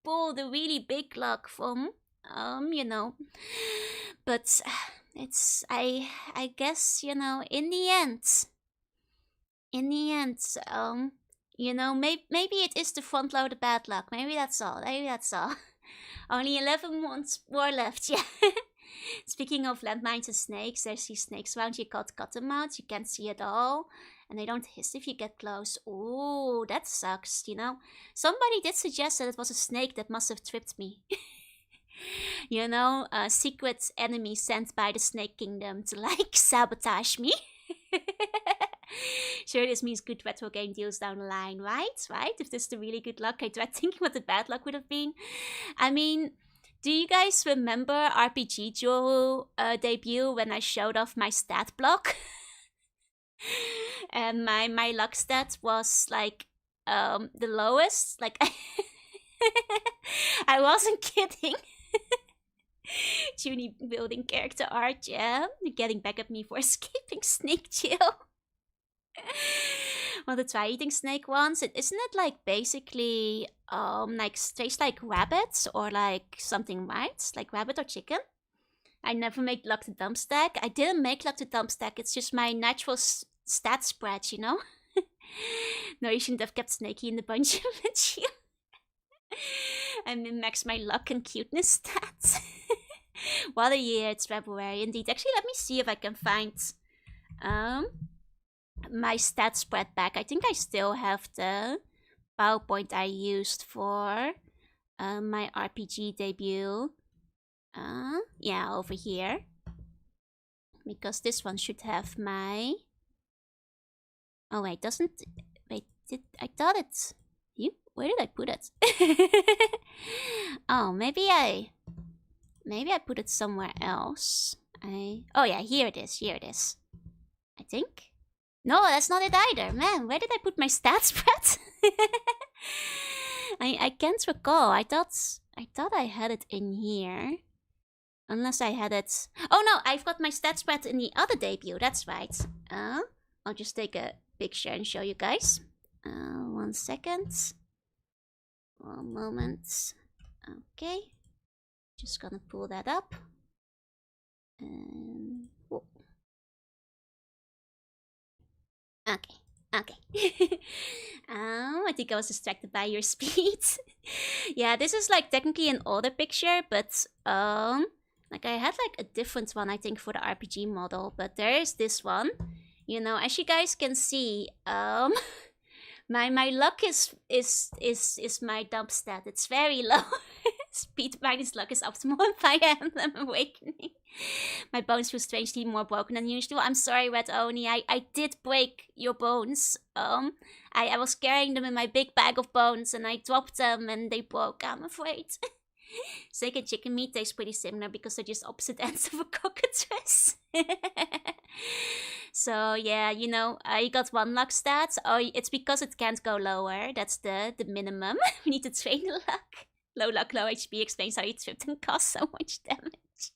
pull the really big luck from, But it's, I guess, in the end, maybe it is the front load bad luck. Maybe that's all. Only 11 months more left, yeah. Speaking of landmines and snakes, there's these snakes around. You can't cut them out. You can't see it all. And they don't hiss if you get close. Ooh, that sucks, Somebody did suggest that it was a snake that must have tripped me. A secret enemy sent by the Snake Kingdom to, like, sabotage me. Sure, this means good retro game deals down the line, right? If this is the really good luck, I tried thinking what the bad luck would have been. I mean, Do you guys remember RPG Duo debut when I showed off my stat block? And my luck stat was like the lowest. Like I wasn't kidding. Junie building character art, yeah. You're getting back at me for escaping snake jail. Well, to try eating snake once. Isn't it like basically like tastes like rabbits or like something, right? Like rabbit or chicken? I never make luck to dump stack. I didn't make luck to dump stack. It's just my natural stat spread, you know? No, you shouldn't have kept Snakey in the bunch of you. I min-max my luck and cuteness stats. What a year, it's February indeed. Actually, let me see if I can find my stat spread back. I think I still have the PowerPoint I used for my RPG debut. Yeah, over here. Because this one should have my... Oh wait, doesn't... Wait, I thought it's... Where did I put it? Oh, maybe I put it somewhere else. Oh yeah, here it is. I think. No, that's not it either. Man, where did I put my stat spread? I can't recall. I thought I had it in here. Unless I had it... Oh no, I've got my stat spread in the other debut. That's right. I'll just take a picture and show you guys. 1 second. 1 moment. Okay. Just gonna pull that up. And... Whoa. Okay. I think I was distracted by your speed. Yeah, this is like technically an older picture, but like I had like a different one I think for the RPG model, but there is this one. You know, as you guys can see, my luck is my dump stat. It's very low. Speed minus luck is optimal in Fire Emblem Awakening. My bones feel strangely more broken than usual. I'm sorry, Red Oni. I did break your bones. I was carrying them in my big bag of bones and I dropped them and they broke, I'm afraid. Steak and chicken meat taste pretty similar because they're just opposite ends of a cockatrice. So yeah, you know, I got 1 luck stat. Oh, it's because it can't go lower. That's the minimum. We need to train the luck. Low luck, low HP explains how you tripped and caused so much damage.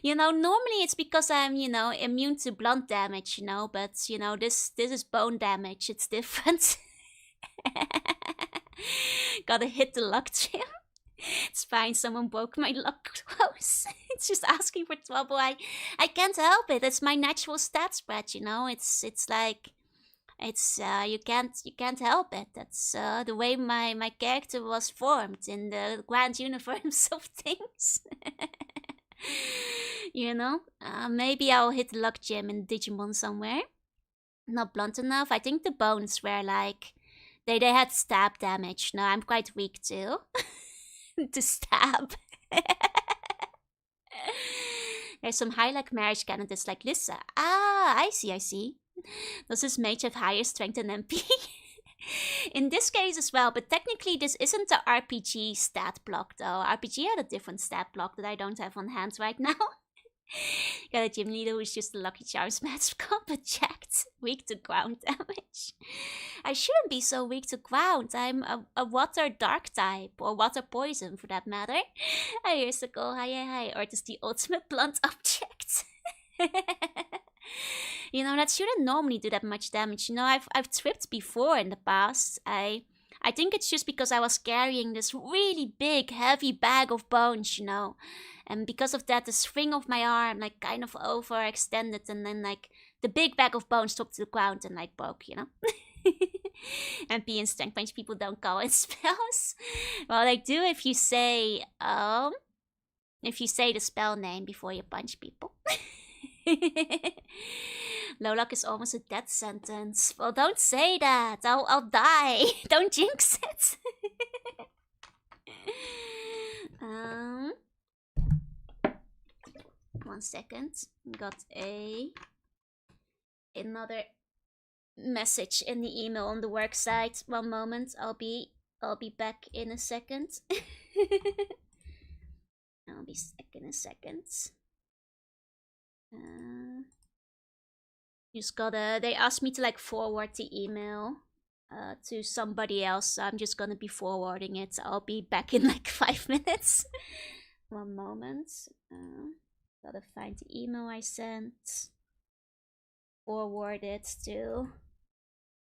You know, normally it's because I'm, you know, immune to blunt damage, you know, but, you know, this is bone damage. It's different. Gotta hit the luck gym. It's fine, someone broke my luck close. It's just asking for trouble. I can't help it. It's my natural stat spread, you know. It's like... It's you can't help it. That's the way my character was formed in the grand universe of things. You know, maybe I'll hit the luck gem in Digimon somewhere. Not blunt enough. I think the bones were like they had stab damage. No, I'm quite weak too. To stab. There's some high luck marriage candidates like Lissa. Ah, I see. Does this mage have higher strength than MP? In this case as well, but technically this isn't the RPG stat block though. RPG had a different stat block that I don't have on hand right now. Got a gym leader who's just a Lucky Charms mascot, but jacked. Weak to ground damage. I shouldn't be so weak to ground. I'm a water dark type, or water poison for that matter. Hi, here's the goal. Hi. Or just the ultimate blunt object. You know, that shouldn't normally do that much damage. You know, I've tripped before in the past. I think it's just because I was carrying this really big, heavy bag of bones, you know. And because of that, the swing of my arm, like, kind of overextended. And then, like, the big bag of bones dropped to the ground and, like, broke, you know. MP and strength punch people don't call it spells. Well, they do if you say the spell name before you punch people. Low luck is almost a death sentence. Well, don't say that. I'll die. Don't jinx it. 1 second. Got another message in the email on the work site. 1 moment. I'll be back in a second. I'll be in a second. Just gotta. They asked me to like forward the email to somebody else. So I'm just gonna be forwarding it. I'll be back in like 5 minutes. One moment. Gotta find the email I sent. Forward it to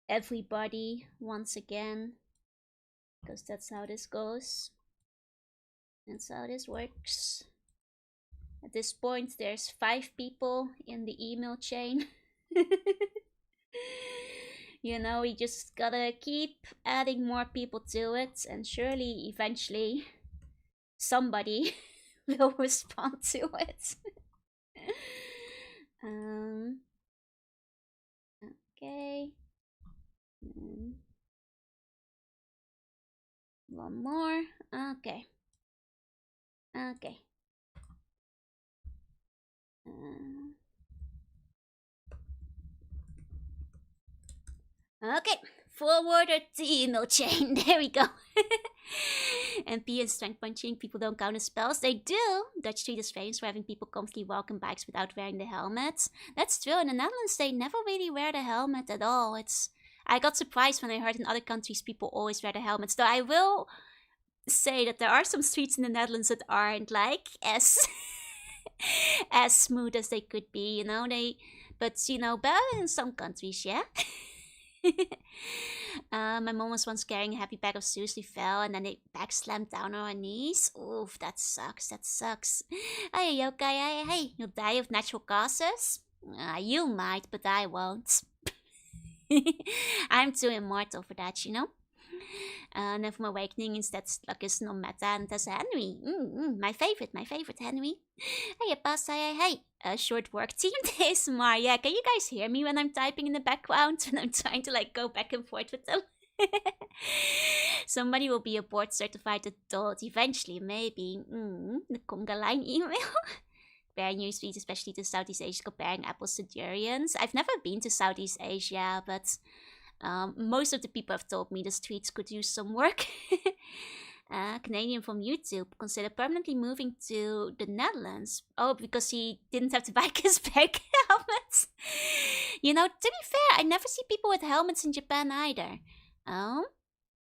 everybody once again, because that's how this goes. That's how this works. At this point, there's 5 people in the email chain. You know, we just gotta keep adding more people to it, and surely, eventually, somebody will respond to it. Okay. One more. Okay. Okay. Okay. Forwarded the email chain. There we go. MP and strength punching. People don't count as spells. They do. Dutch Street is famous for having people comfortably walk on bikes without wearing the helmet. That's true. In the Netherlands, they never really wear the helmet at all. I got surprised when I heard in other countries people always wear the helmets. Though I will say that there are some streets in the Netherlands that aren't like as as smooth as they could be, you know. But you know, better in some countries, yeah. My mom was once carrying a heavy bag of shoes. She fell and then the bag slammed down on her knees. Oof, that sucks. That sucks. Hey, okay, hey, you'll die of natural causes? You might, but I won't. I'm too immortal for that, you know. And then from Awakening, instead, luck is no meta, and that's Henry. My favorite Henry. Hey, boss, hey. Short work team ASMR. Yeah, can you guys hear me when I'm typing in the background? When I'm trying to like go back and forth with them? Somebody will be a board certified adult eventually, maybe. The conga line email. Comparing your tweets, especially to Southeast Asia, comparing apples to durians. I've never been to Southeast Asia, but most of the people have told me the streets could use some work. Canadian from YouTube, consider permanently moving to the Netherlands. Oh, because he didn't have to buy his bike helmet. You know, to be fair, I never see people with helmets in Japan either.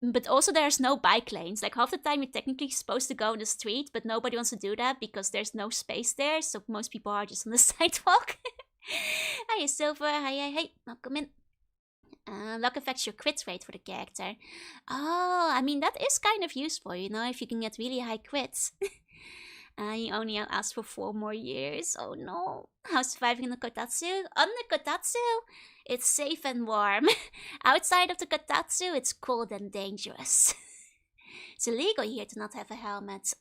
But also there's no bike lanes. Like half the time you're technically supposed to go on the street, but nobody wants to do that because there's no space there. So most people are just on the sidewalk. Hi, Silver. Hi. Welcome in. Luck affects your crit rate for the character. Oh, I mean, that is kind of useful, you know, if you can get really high crits. You only asked for 4 more years. Oh no. How's surviving in the kotatsu? On the kotatsu, it's safe and warm. Outside of the kotatsu, it's cold and dangerous. It's illegal here to not have a helmet.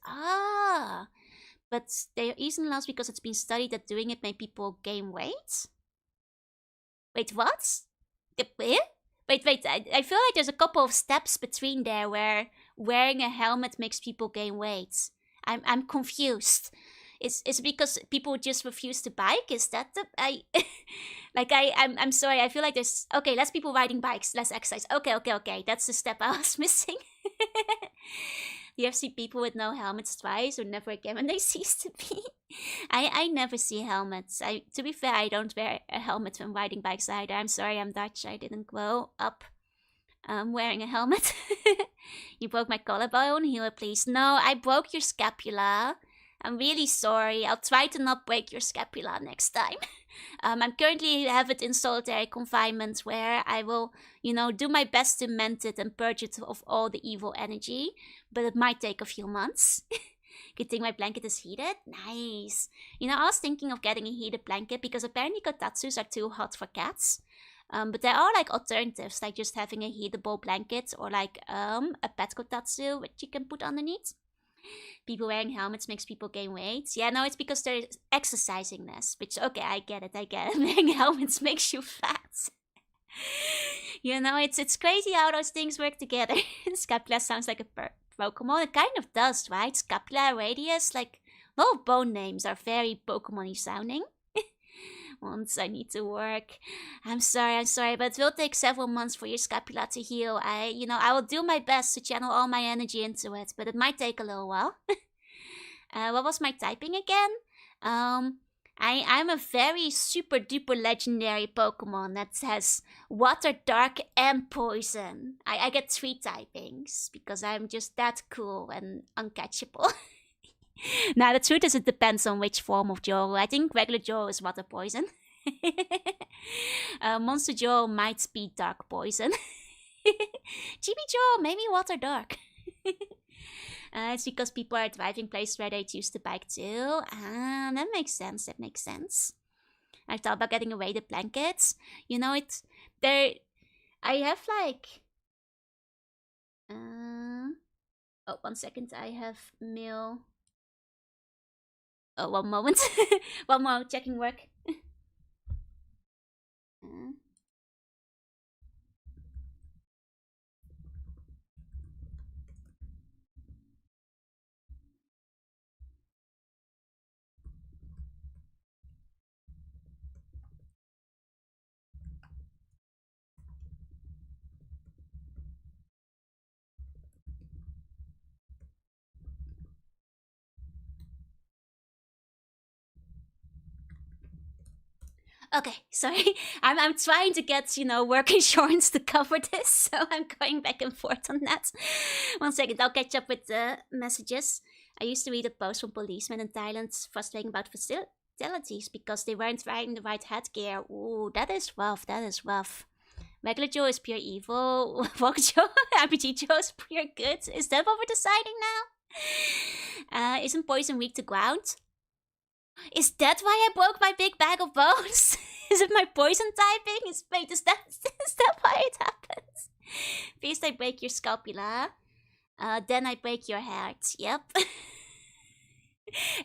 But they are easily lost because it's been studied that doing it made people gain weight? Wait, what? Wait, I feel like there's a couple of steps between there where wearing a helmet makes people gain weight. I'm confused. Is because people just refuse to bike? Is that the I'm sorry, I feel like there's okay, less people riding bikes, less exercise. Okay. That's the step I was missing. You have seen people with no helmets twice or never again when they cease to be. I never see helmets. To be fair, I don't wear a helmet when riding bikes either. I'm sorry, I'm Dutch. I didn't grow up wearing a helmet. You broke my collarbone. Heal it, please. No, I broke your scapula. I'm really sorry. I'll try to not break your scapula next time. I'm currently have it in solitary confinement where I will, you know, do my best to mend it and purge it of all the evil energy. But it might take a few months. Good thing my blanket is heated. Nice. You know, I was thinking of getting a heated blanket because apparently kotatsus are too hot for cats. But there are like alternatives, like just having a heatable blanket or like a pet kotatsu which you can put underneath. People wearing helmets makes people gain weight. Yeah, no, it's because they're exercising less. Which, okay, I get it. Wearing helmets makes you fat. You know, it's crazy how those things work together. Scapula sounds like a Pokemon. It kind of does, right? Scapula, Radius, like, a lot of bone names are very Pokemon-y sounding. Once I need to work. I'm sorry, but it will take several months for your scapula to heal. I will do my best to channel all my energy into it, but it might take a little while. What was my typing again? I'm a very super duper legendary Pokemon that has water, dark, and poison. I get 3 typings because I'm just that cool and uncatchable. Now, the truth is, it depends on which form of Joe. I think regular Joe is water poison. Monster Joe might be dark poison. Chibi Joe, maybe water dark. It's because people are driving places where they choose the bike too. Ah, that makes sense. That makes sense. I thought about getting away the blankets. You know, it's there. I have like. Oh, 1 second. I have mail. Oh, one moment. One more checking work. Okay, sorry. I'm trying to get, work insurance to cover this, so I'm going back and forth on that. 1 second, I'll catch up with the messages. I used to read a post from policemen in Thailand frustrating about fatalities because they weren't wearing the right headgear. Ooh, that is rough, that is rough. Regular Joe is pure evil. Walk Joe, RPG Joe is pure good. Is that what we're deciding now? Isn't poison weak to ground? Is that why I broke my big bag of bones? Is it my poison typing? Is that why it happens? First I break your scapula, then I break your heart. Yep.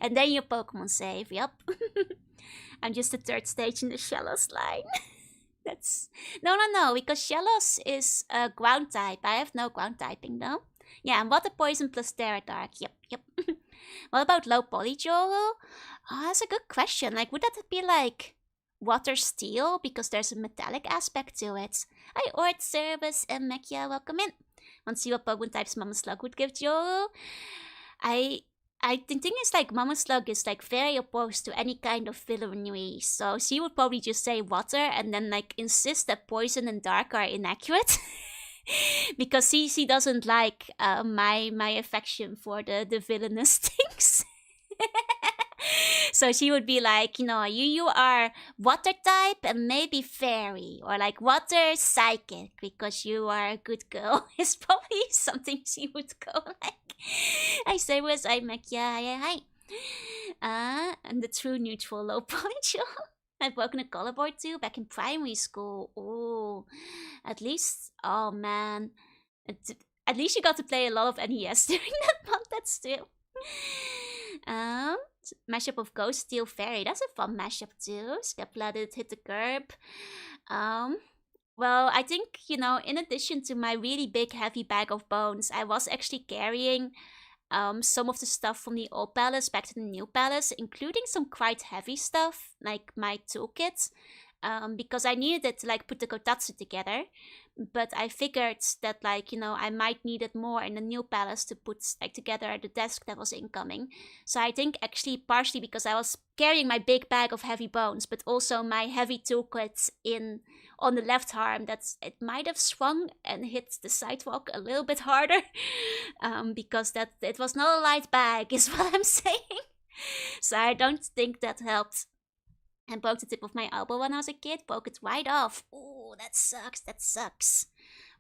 And then your Pokemon save. Yep. I'm just the 3rd stage in the Shellos line. That's no, because Shellos is a ground type. I have no ground typing though. Yeah, and water poison plus Terra Dark. Yep. What about low poly Joro? Oh, that's a good question. Like, would that be like water steel? Because there's a metallic aspect to it. Hi, Ort, Service, and Mekia, welcome in. Want to see what Pokemon types Mama Slug would give Joro? The thing is, like, Mama Slug is, like, very opposed to any kind of villainy. So she would probably just say water and then, like, insist that poison and dark are inaccurate. Because she doesn't like my affection for the villainous things. So she would be like, you are water type and maybe fairy, or like water psychic because you are a good girl. Is probably something she would go like. I say was I make hi. And the true neutral low poly. I've broken a collarboard too back in primary school. Oh, at least, oh man. At least you got to play a lot of NES during that month. That's true. Mashup of Ghost Steel Fairy. That's a fun mashup too. Scapula did hit the curb. Well, I think, in addition to my really big heavy bag of bones, I was actually carrying some of the stuff from the old palace back to the new palace, including some quite heavy stuff, like my toolkit, because I needed it to like put the kotatsu together. But I figured that I might need it more in the new palace to put like together the desk that was incoming. So I think actually partially because I was carrying my big bag of heavy bones, but also my heavy toolkit on the left arm, it might have swung and hit the sidewalk a little bit harder, because it was not a light bag, is what I'm saying. So I don't think that helped. And broke the tip of my elbow when I was a kid. Broke it right off. Ooh, that sucks.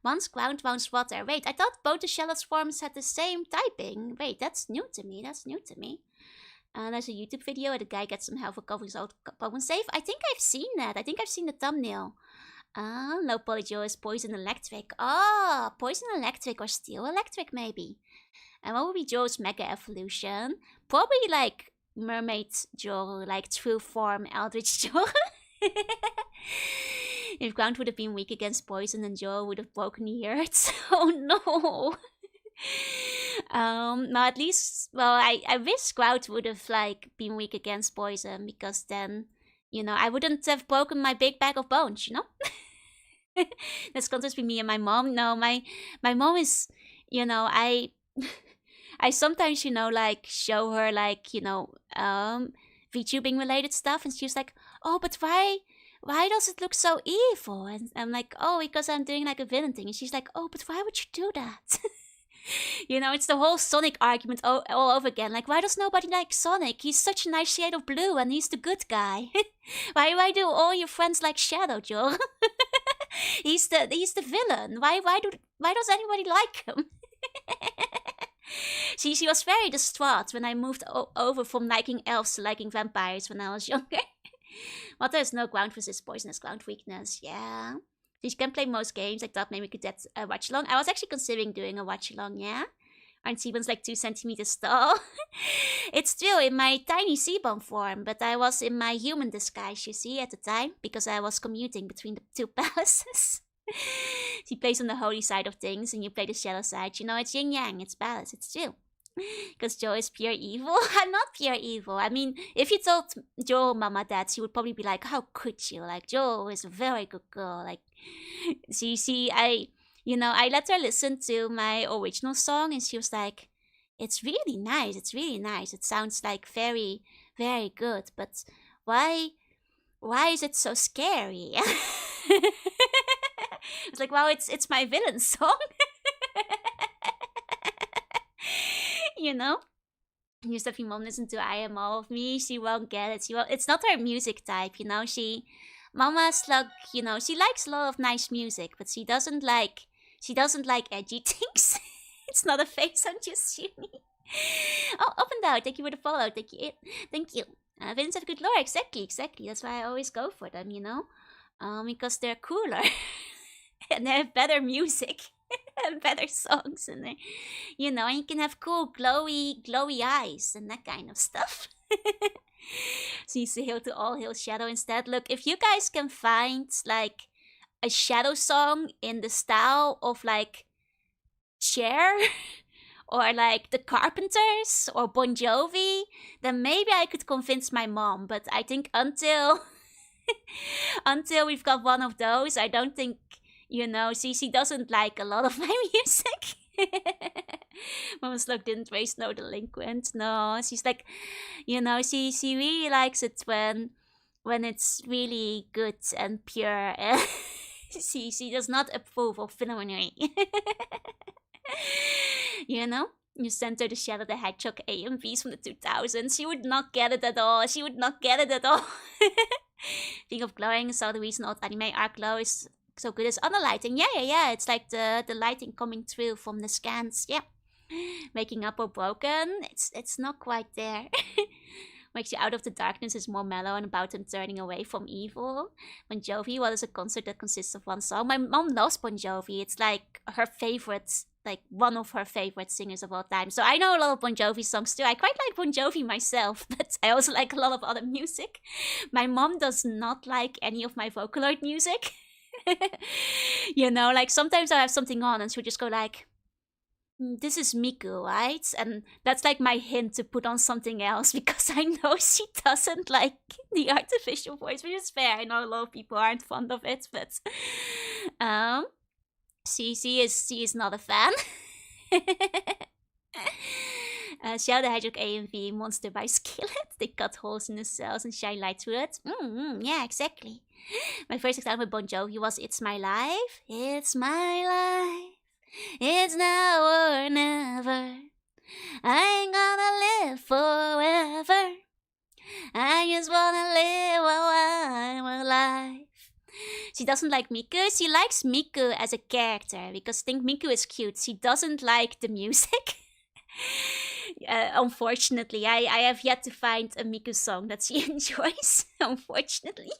Once ground, once water. Wait, I thought both the Shellos forms had the same typing. Wait, that's new to me. There's a YouTube video where the guy gets some help for covering his old Pokemon save. I think I've seen that. I think I've seen the thumbnail. Low Polyjo is poison electric. Oh, poison electric or steel electric maybe. And what would be Joe's mega evolution? Probably like Mermaid Joe, like true form Eldritch Joe. If ground would have been weak against poison, then Joe would have broken the earth. Oh no. No, at least, well, I wish Grout would have like been weak against poison, because then, I wouldn't have broken my big bag of bones, That's contest between me and my mom. No, my mom is, I I sometimes, like show her like, VTubing related stuff, and she's like, "Oh, but why does it look so evil?" And I'm like, "Oh, because I'm doing like a villain thing." And she's like, "Oh, but why would you do that?" It's the whole Sonic argument all over again. Like, why does nobody like Sonic? He's such a nice shade of blue, and he's the good guy. why do all your friends like Shadow, Joel? he's the villain. Why does anybody like him? She was very distraught when I moved over from liking elves to liking vampires when I was younger. Well, there's no ground for this poisonous ground weakness. Yeah. She can play most games. I thought maybe we could get a watch along. I was actually considering doing a watch along, yeah? Aren't Seabon's like 2 centimeters tall? It's still in my tiny Seabon form, but I was in my human disguise, you see, at the time, because I was commuting between the 2 palaces. She plays on the holy side of things, and you play the shadow side. It's yin yang, it's balance, it's true. Because Joe is pure evil. I'm not pure evil. I mean, if you told Joe Mama that, she would probably be like, "How could you? Like, Joe is a very good girl." Like, I let her listen to my original song, and she was like, "It's really nice. It's really nice. It sounds like very, very good. But why is it so scary?" It's like, well, it's my villain song. Just if your mom listen to I Am All of Me, she won't get it. It's not her music type, Mama's like, she likes a lot of nice music, but she doesn't like edgy things. It's not a face I'm just shooting. Oh, up and down. Thank you for the follow. Thank you. Vince have good lore. Exactly. That's why I always go for them, because they're cooler and they have better music. And better songs in there, and you can have cool glowy eyes and that kind of stuff. So you say hail to all, hail Shadow instead. Look, if you guys can find like a Shadow song in the style of like Cher or like the Carpenters or Bon Jovi, then maybe I could convince my mom. But I think until we've got one of those, I don't think. She doesn't like a lot of my music. Mama's look didn't raise no delinquent. No, she's like, she really likes it when it's really good and pure. She does not approve of phenomenon. You sent her the Shadow the Hedgehog AMVs from the 2000s. She would not get it at all. Think of glowing, so the reason old anime art glow is so good as under lighting. Yeah. It's like the lighting coming through from the scans. Yeah. Making up or broken. It's not quite there. Makes you out of the darkness is more mellow and about him turning away from evil. Bon Jovi, what is a concert that consists of one song? My mom loves Bon Jovi. It's like her favorite, like one of her favorite singers of all time. So I know a lot of Bon Jovi songs too. I quite like Bon Jovi myself, but I also like a lot of other music. My mom does not like any of my Vocaloid music. Like sometimes I have something on and she'll just go like, "This is Miku, right?" And that's like my hint to put on something else because I know she doesn't like the artificial voice, which is fair. I know a lot of people aren't fond of it, but she is not a fan. Shadow the Hedgehog AMV, Monster by Skillet. They cut holes in the cells and shine light through it. Yeah, exactly. My first example with Bon Jovi was It's My Life. It's my life. It's now or never. I ain't gonna live forever. I just wanna live while I'm alive. She doesn't like Miku. She likes Miku as a character because I think Miku is cute. She doesn't like the music. Unfortunately, I have yet to find a Miku song that she enjoys. Unfortunately.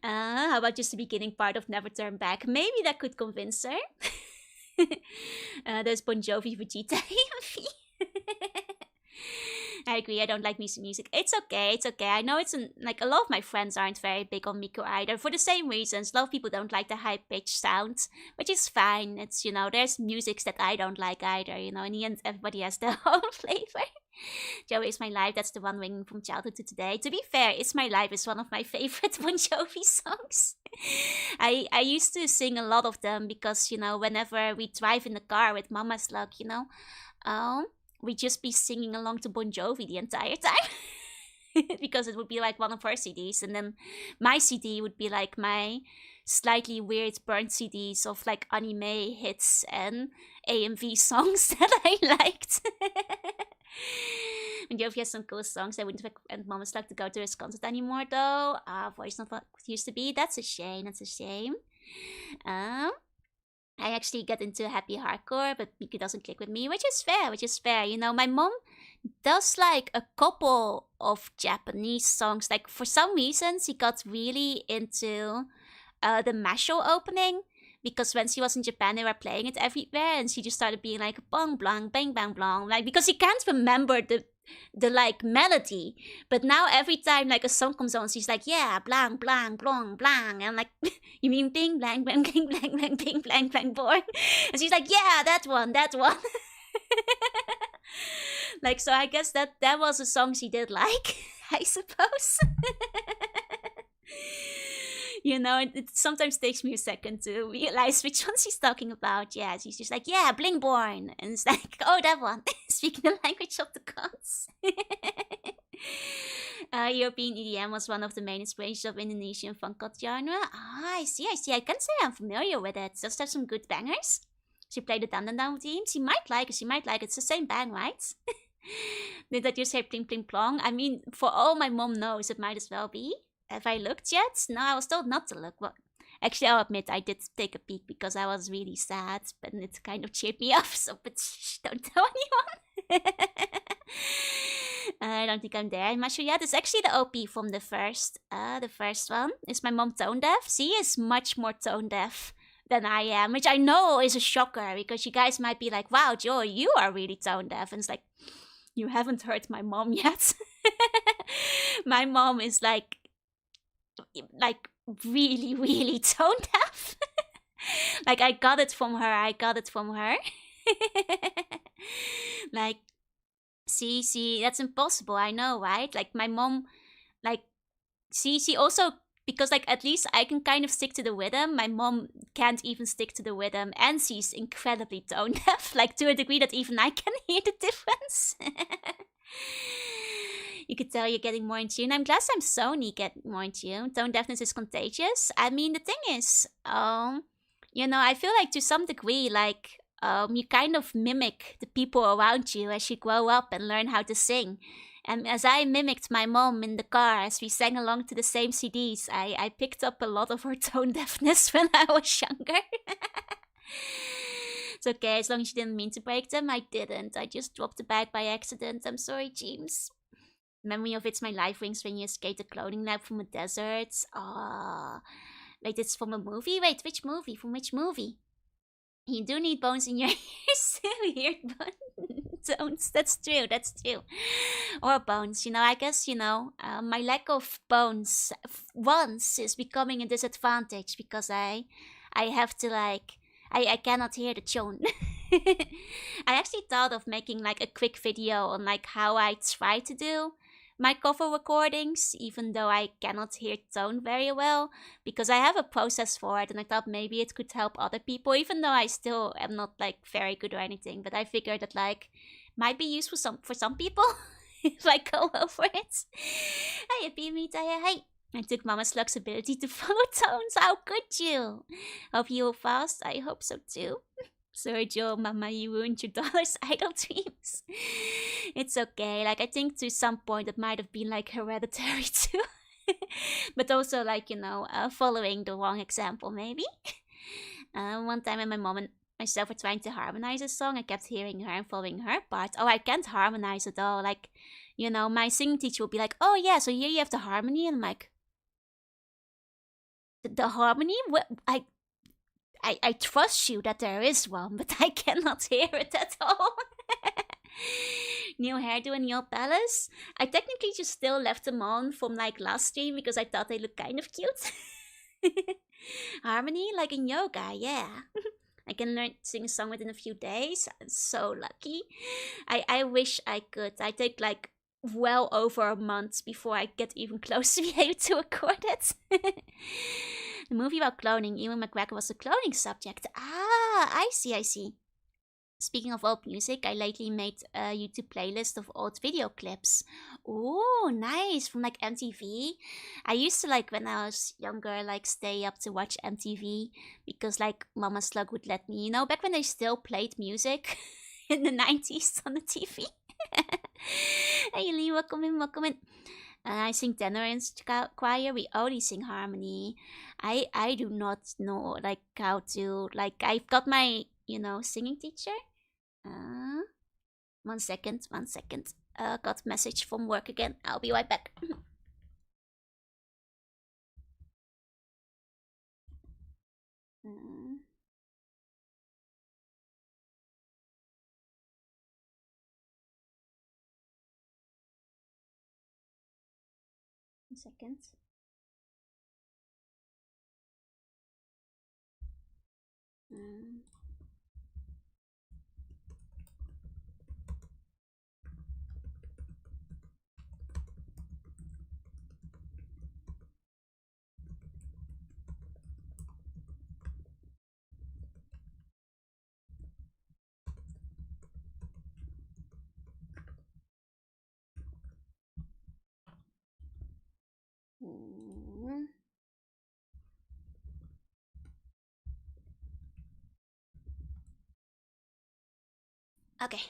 How about just the beginning part of Never Turn Back? Maybe that could convince her. There's Bon Jovi Vegeta AMV. I agree, I don't like music. It's okay. I know like a lot of my friends aren't very big on Miku either, for the same reasons. A lot of people don't like the high-pitched sound, which is fine. It's, there's musics that I don't like either, In the end, everybody has their own flavor. Joey is My Life, that's the one ringing from childhood to today. To be fair, It's My Life is one of my favorite Bon Jovi songs. I used to sing a lot of them because, whenever we drive in the car with Mama's Luck, we'd just be singing along to Bon Jovi the entire time. Because it would be like one of her CDs, and then my CD would be like my slightly weird burnt CDs of like anime hits and AMV songs that I liked. And Jovi has some cool songs. I wouldn't recommend Mama's Luck to go to his concert anymore though. Voice not what it used to be. That's a shame. That's a shame. I actually get into happy hardcore, but Miku doesn't click with me, which is fair. My mom does like a couple of Japanese songs. Like for some reason, she got really into the Masho opening, because when she was in Japan, they were playing it everywhere, and she just started being like bong blang, bang bang blang, like because she can't remember the like melody, but now every time like a song comes on, she's like, yeah, blang blang blang blang, and I'm like, you mean bing blang blang bing blang blang bing blang blang boing, and she's like, yeah, that one. Like, so I guess that was a song she did like, I suppose. It sometimes takes me a second to realize which one she's talking about. Yeah, she's just like, yeah, Blingborn. And it's like, oh, that one. Speaking the language of the gods. European EDM was one of the main inspirations of Indonesian funk genre. I see. I can't say I'm familiar with it. Does it have some good bangers? She played the Dan Dan Dan team. She might like it. It's the same band, right? Did I just say pling pling plong? I mean, for all my mom knows, it might as well be. Have I looked yet? No, I was told not to look. Well, actually, I'll admit I did take a peek because I was really sad, but it kind of cheered me up. So, but shh, don't tell anyone. I don't think I'm there. I'm not sure yet. It's actually the OP from the first one. Is my mom tone deaf? She is much more tone deaf than I am, which I know is a shocker because you guys might be like, wow, Joe, you are really tone deaf. And it's like, you haven't heard my mom yet. My mom is like really, really tone deaf. Like, I got it from her. Like, see, that's impossible. I know, right? Like, my mom, like, she also, because, like, at least I can kind of stick to the rhythm. My mom can't even stick to the rhythm, and she's incredibly tone deaf, like, to a degree that even I can hear the difference. You could tell you're getting more in tune. I'm glad I'm Sony get more in tune. Tone deafness is contagious. I mean, the thing is, I feel like to some degree, like, you kind of mimic the people around you as you grow up and learn how to sing. And as I mimicked my mom in the car as we sang along to the same CDs, I picked up a lot of her tone deafness when I was younger. It's okay, as long as you didn't mean to break them. I didn't. I just dropped the bag by accident. I'm sorry, James. Memory of It's My Life rings when you escape the clothing lab from a desert. Wait, it's from a movie? Wait, which movie? From which movie? You do need bones in your ears. Weird bones. That's true. Or bones. I guess, my lack of bones once is becoming a disadvantage because I have to, like, I cannot hear the tune. I actually thought of making, like, a quick video on, like, how I try to do my cover recordings, even though I cannot hear tone very well, because I have a process for it, and I thought maybe it could help other people, even though I still am not, like, very good or anything, but I figured that, like, might be useful for some people if I go over it. Hey, Meet, hey. I took Mama's Luck's ability to follow tones. How could you? Hope you will fast. I hope so too. Sorry, Joe, Mama, you ruined your dollar's idol dreams. It's okay. Like, I think to some point it might have been, like, hereditary too. But also, like, following the wrong example, maybe. One time when my mom and myself were trying to harmonize a song, I kept hearing her and following her part. Oh, I can't harmonize at all. Like, my singing teacher will be like, oh, yeah, so here you have the harmony. And I'm like, the harmony? What? I trust you that there is one, but I cannot hear it at all. New hairdo and Neil Palace. I technically just still left them on from, like, last stream because I thought they looked kind of cute. Harmony, like in yoga, yeah. I can learn sing a song within a few days. I'm so lucky. I wish I could. I take like well over a month before I get even close to be able to record it. The movie about cloning, Ewan McGregor was a cloning subject. Ah, I see, I see. Speaking of old music, I lately made a YouTube playlist of old video clips. Oh, nice, from like MTV. I used to like when I was younger, like stay up to watch MTV because like Mama Slug would let me, back when they still played music in the 90s on the TV. Hey Lee, welcome in, welcome in. I sing tenor in choir. We only sing harmony. I do not know like how to like. I've got my singing teacher. 1 second, 1 second. Got a message from work again. I'll be right back. Mm. 1 second. Mm. Mm. Okay.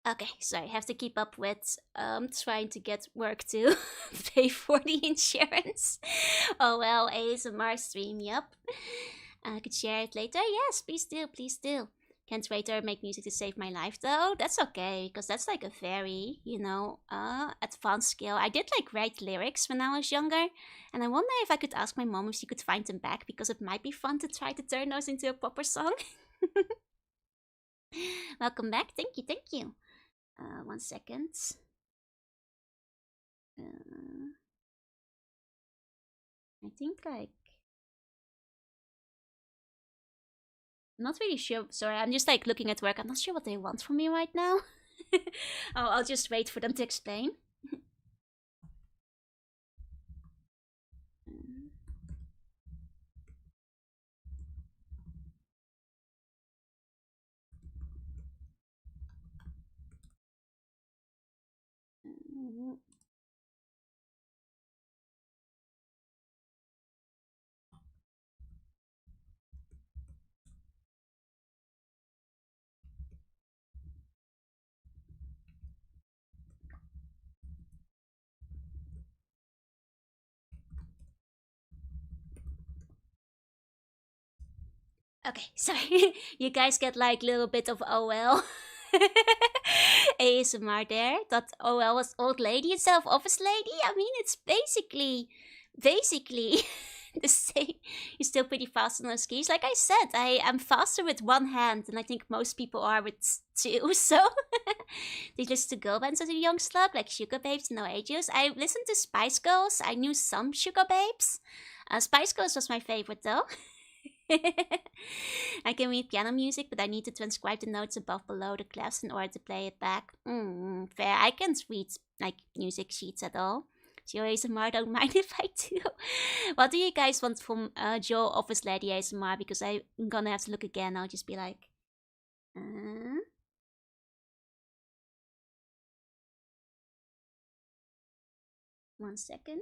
Okay, sorry, I have to keep up with trying to get work to pay for the insurance. Oh well, ASMR stream, yep. I could share it later. Yes, please do, please do. Can't wait to make music to save my life though. That's okay, because that's like a very, advanced skill. I did like write lyrics when I was younger, and I wonder if I could ask my mom if she could find them back, because it might be fun to try to turn those into a proper song. Welcome back. Thank you, thank you. 1 second. I think like I'm not really sure. Sorry, I'm just like looking at work. I'm not sure what they want from me right now. I'll just wait for them to explain. Okay, sorry. You guys get like a little bit of OL. ASMR there. Thought OL was old lady instead of office lady. I mean, it's basically the same. You're still pretty fast on those skis. Like I said, I am faster with one hand than I think most people are with two. So they listen to girl bands as a young slug, like Sugar Babes, No Ages. I listened to Spice Girls. I knew some Sugar Babes. Spice Girls was my favorite though. I can read piano music, but I need to transcribe the notes above below the clefs in order to play it back. Fair. I can't read like music sheets at all. Joe ASMR, don't mind if I do. What do you guys want from Joe Office Lady ASMR? Because I'm gonna have to look again. I'll just be like, 1 second.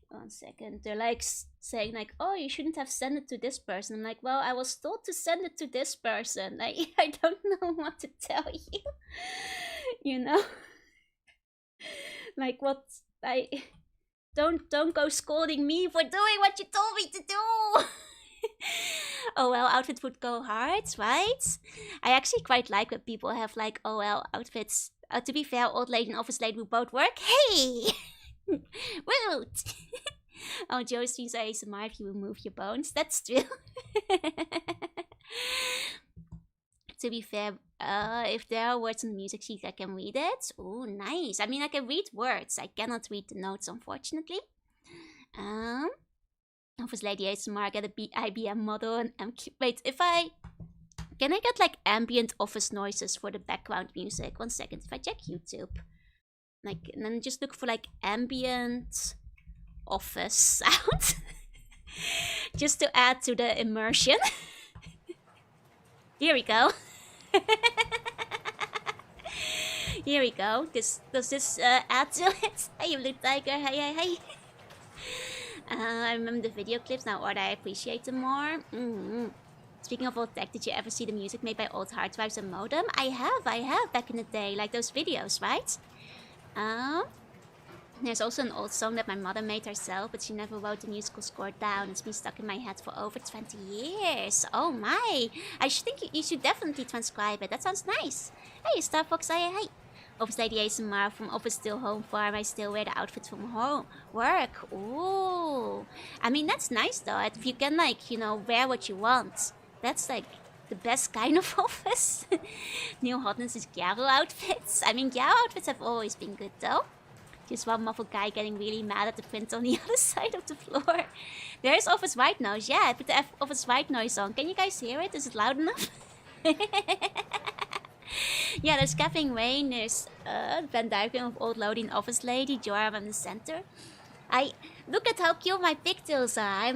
1 second. They're like saying like, "Oh, you shouldn't have sent it to this person." I'm like, "Well, I was told to send it to this person. Like, I don't know what to tell you." You know, like what I don't go scolding me for doing what you told me to do. OL outfit would go hard, right? I actually quite like when people have like OL outfits. To be fair, old lady and office lady will both work. Hey! Rude! Oh, Joe streams ASMR if you remove your bones. That's true. To be fair, if there are words on the music sheet, I can read it. Oh, nice. I mean, I can read words. I cannot read the notes, unfortunately. Office lady ASMR, get a IBM model and wait, if I... Can I get like ambient office noises for the background music? 1 second, if I check YouTube. Like, and then just look for like ambient office sound. Just to add to the immersion. Here we go. Here we go. Does this add to it? Hey, you blue tiger. Hey. I remember the video clips now, or I appreciate them more. Speaking of old tech, did you ever see the music made by old hard drives and modem? I have back in the day, like those videos, right? There's also an old song that my mother made herself, but she never wrote the musical score down. It's been stuck in my head for over 20 years. Oh my! I think you should definitely transcribe it. That sounds nice. Hey, Star Fox, hey. Office lady ASMR from office till home farm. I still wear the outfit from home work. Ooh, I mean that's nice though. If you can like wear what you want, that's like the best kind of office. New hotness is Gyaro outfits. I mean Gyaro outfits have always been good though. Just one muffled guy getting really mad at the print on the other side of the floor. There's office white noise. Yeah, I put the office white noise on. Can you guys hear it? Is it loud enough? Yeah, there's Caffeine Rain, there's Venn diagram of old loading office lady, Joram in the center. Look at how cute my pigtails are.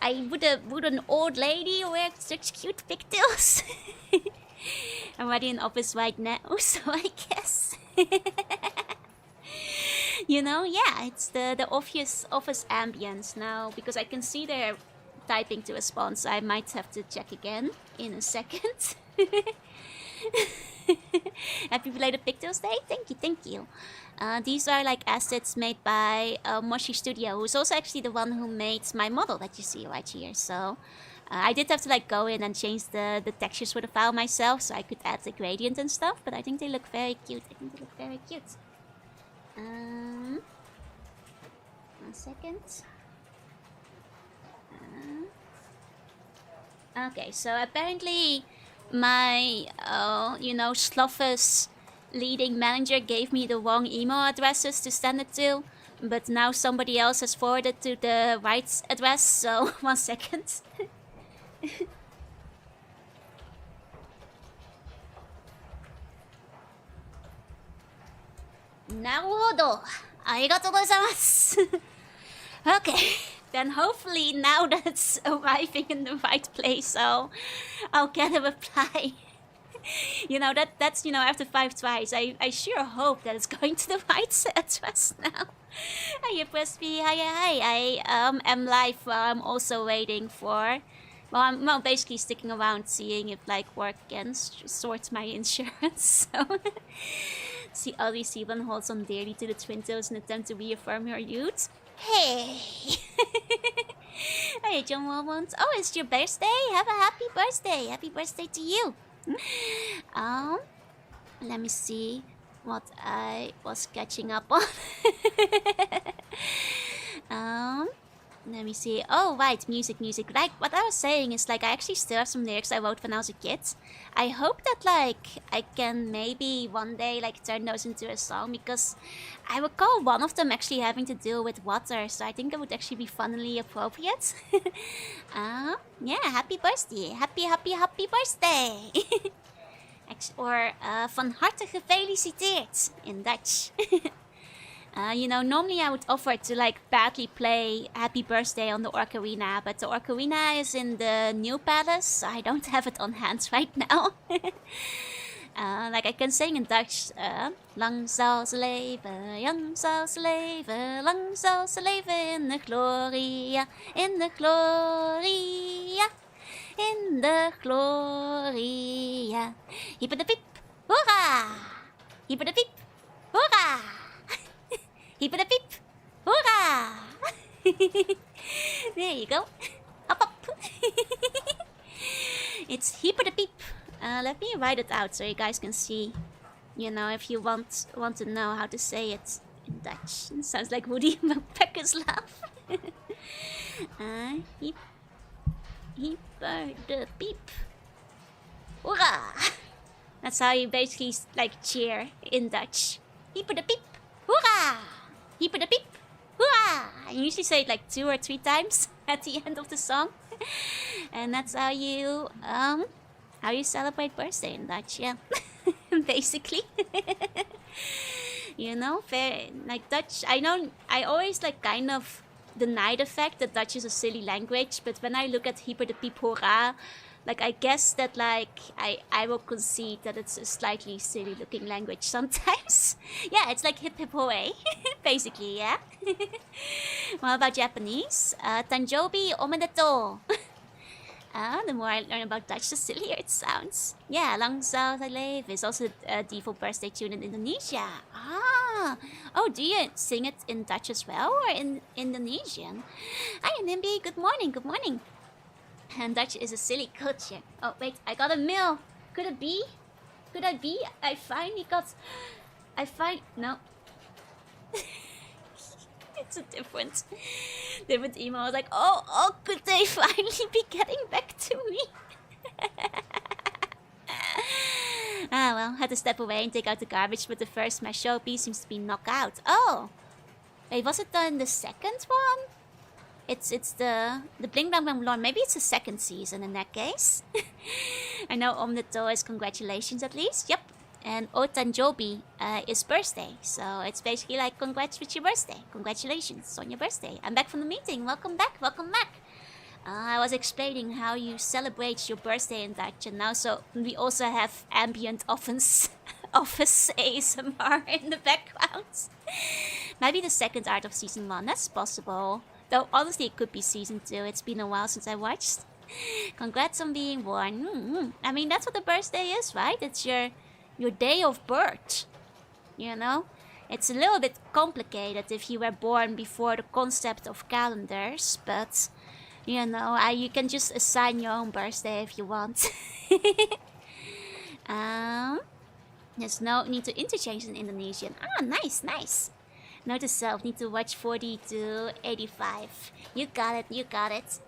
Would an old lady wear such cute pigtails? I'm already in office right now, so I guess. Yeah, it's the obvious office ambience now, because I can see they're typing to respond, so I might have to check again in a second. Happy belated Pigtails Day. Thank you. These are like assets made by Moshi Studio, who's also actually the one who made my model that you see right here. So I did have to like go in and change the textures for the file myself, so I could add the gradient and stuff. But I think they look very cute. 1 second. Okay, so apparently my, Slothus leading manager gave me the wrong email addresses to send it to, but now somebody else has forwarded to the right address, so 1 second. Naruhodo! Arigatou gozaimasu! Okay, then hopefully now that it's arriving in the right place, I'll get a reply. That's after 5 tries, I sure hope that it's going to the right address now. Hi, Press B, hi. I am live while I'm also waiting for... Well, I'm basically sticking around seeing if work can sort my insurance, so... See, Ollie Sieben holds on dearly to the twin toes in an attempt to reaffirm her youth. Hey! Hey, John Wilmont. Oh, it's your birthday? Have a happy birthday. Happy birthday to you. Let me see what I was catching up on. Let me see. Oh, right, music. Like, what I was saying is, I actually still have some lyrics I wrote when I was a kid. I hope that, I can maybe one day, turn those into a song, because I recall one of them actually having to do with water, so I think that would actually be funnily appropriate. Yeah, happy birthday. Happy birthday. Or, van harte gefeliciteerd in Dutch. Normally I would offer to badly play Happy Birthday on the Ocarina, but the Ocarina is in the new palace, so I don't have it on hand right now. I can sing in Dutch, lang zal ze leven, jong zal ze leven, lang zal ze leven in de gloria, in de gloria, in de gloria. Hyper de piep, hoera! Hyper de piep, hoera! Hyper the peep! Hoorah! There you go. Up. It's Hyper the Peep. Let me write it out so you guys can see. You know, if you want to know how to say it in Dutch. It sounds like Woody Woodpecker's laugh. Hyper the Peep. Hoera! That's how you basically like cheer in Dutch. Hyper the Peep. Hoera! Hyper the Peep. Hoera! I usually say it like 2 or 3 times at the end of the song. And that's how you celebrate birthday in Dutch, yeah. Basically. You know, fair, like Dutch, I know, I always like kind of deny the fact that Dutch is a silly language, but when I look at Hyper de Piep Hoera, like I guess that like I will concede that it's a slightly silly looking language sometimes. Yeah, it's like hip hip hooray, basically, yeah. What about Japanese? Tanjobi omedetou. The more I learn about Dutch, the sillier it sounds. Yeah, Lang Sao I Live is also a default birthday tune in Indonesia. Ah, oh, do you sing it in Dutch as well or in Indonesian? Hi, Nimby. Good morning. Good morning. And Dutch is a silly culture. Oh wait, I got a mail. Could it be? Could I be? I finally got. No. It's a different email. I was like, oh, could they finally be getting back to me? Well, had to step away and take out the garbage, but the first my show piece seems to be knocked out. Oh, wait, was it done the second one? It's the Bling Blang Blang Blonde. Maybe it's the second season in that case. I know Omnito is congratulations at least. Yep. And Otanjobi is birthday. So it's basically like congrats with your birthday. Congratulations on your birthday. I'm back from the meeting. Welcome back. Welcome back. I was explaining how you celebrate your birthday in Dutch. And now so we also have ambient office ASMR in the background. Maybe the second art of season 1. That's possible. Though honestly it could be season 2. It's been a while since I watched. Congrats on being born. I mean that's what the birthday is, right? It's your day of birth, you know? It's a little bit complicated if you were born before the concept of calendars, but, you know, you can just assign your own birthday if you want. There's no need to interchange in Indonesian. Ah, nice, nice. Note to self, need to watch 40 to 85. You got it.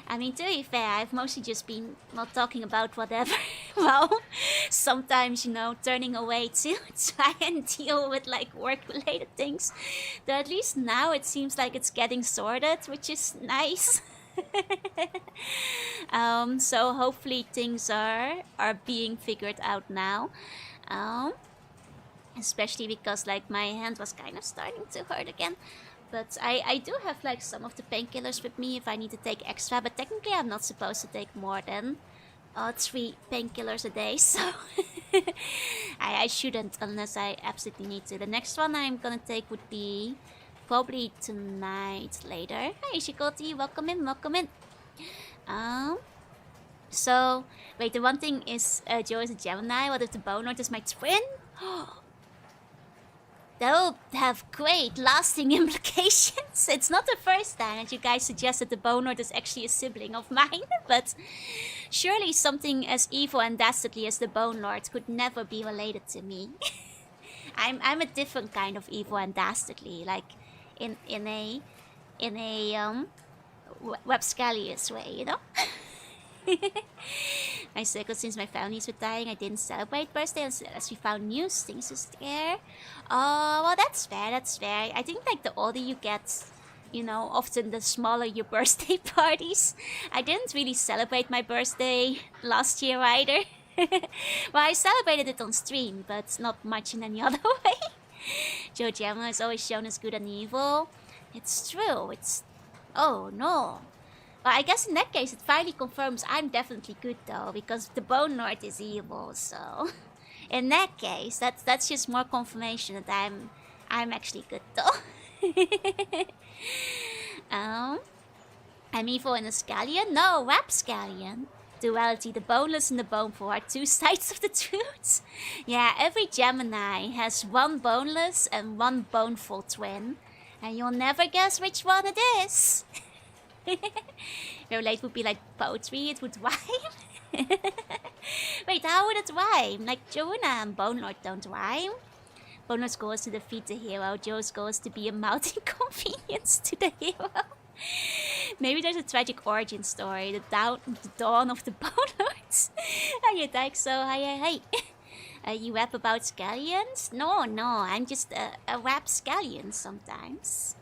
I mean, to be fair, I've mostly just been not talking about whatever. Well, sometimes, you know, turning away to try and deal with like work-related things. Though at least now it seems like it's getting sorted, which is nice. So hopefully things are being figured out now. Especially because like my hand was kind of starting to hurt again. But I do have like some of the painkillers with me if I need to take extra. But technically I'm not supposed to take more than 3 painkillers a day. So I shouldn't unless I absolutely need to. The next one I'm gonna take would be probably tonight later. Hi Shikoti, welcome in. So wait, the one thing is Joe is a Gemini. What if the Bone Lord is my twin? That will have great, lasting implications. It's not the first time that you guys suggested the Bone Lord is actually a sibling of mine, but surely something as evil and dastardly as the Bone Lord could never be related to me. I'm a different kind of evil and dastardly, like in a Webscalius way, you know. My circle since my family's retiring, I didn't celebrate birthday unless we found new things to scare. Oh, well, that's fair. I think like the older you get, you know, often the smaller your birthday parties. I didn't really celebrate my birthday last year either. Well, I celebrated it on stream, but not much in any other way. Joe Gemma is always shown as good and evil. It's true. Oh no. Well, I guess in that case, it finally confirms I'm definitely good though, because the Bone Lord is evil. So, in that case, that's just more confirmation that I'm actually good though. I'm evil in a scallion? No, rapscallion. Duality, the boneless and the boneful are 2 sides of the truth. Yeah, every Gemini has 1 boneless and 1 boneful twin, and you'll never guess which one it is. Relate would be like poetry, it would rhyme. Wait, how would it rhyme? Like Joanna and Bone Lord don't rhyme. Bone Lord's goal is to defeat the hero. Joe's goal is to be a mild inconvenience to the hero. Maybe there's a tragic origin story. The dawn of the Bone Lords. Hiya, Dyke. So, hi. You rap about scallions? No, I'm just a rap scallion sometimes.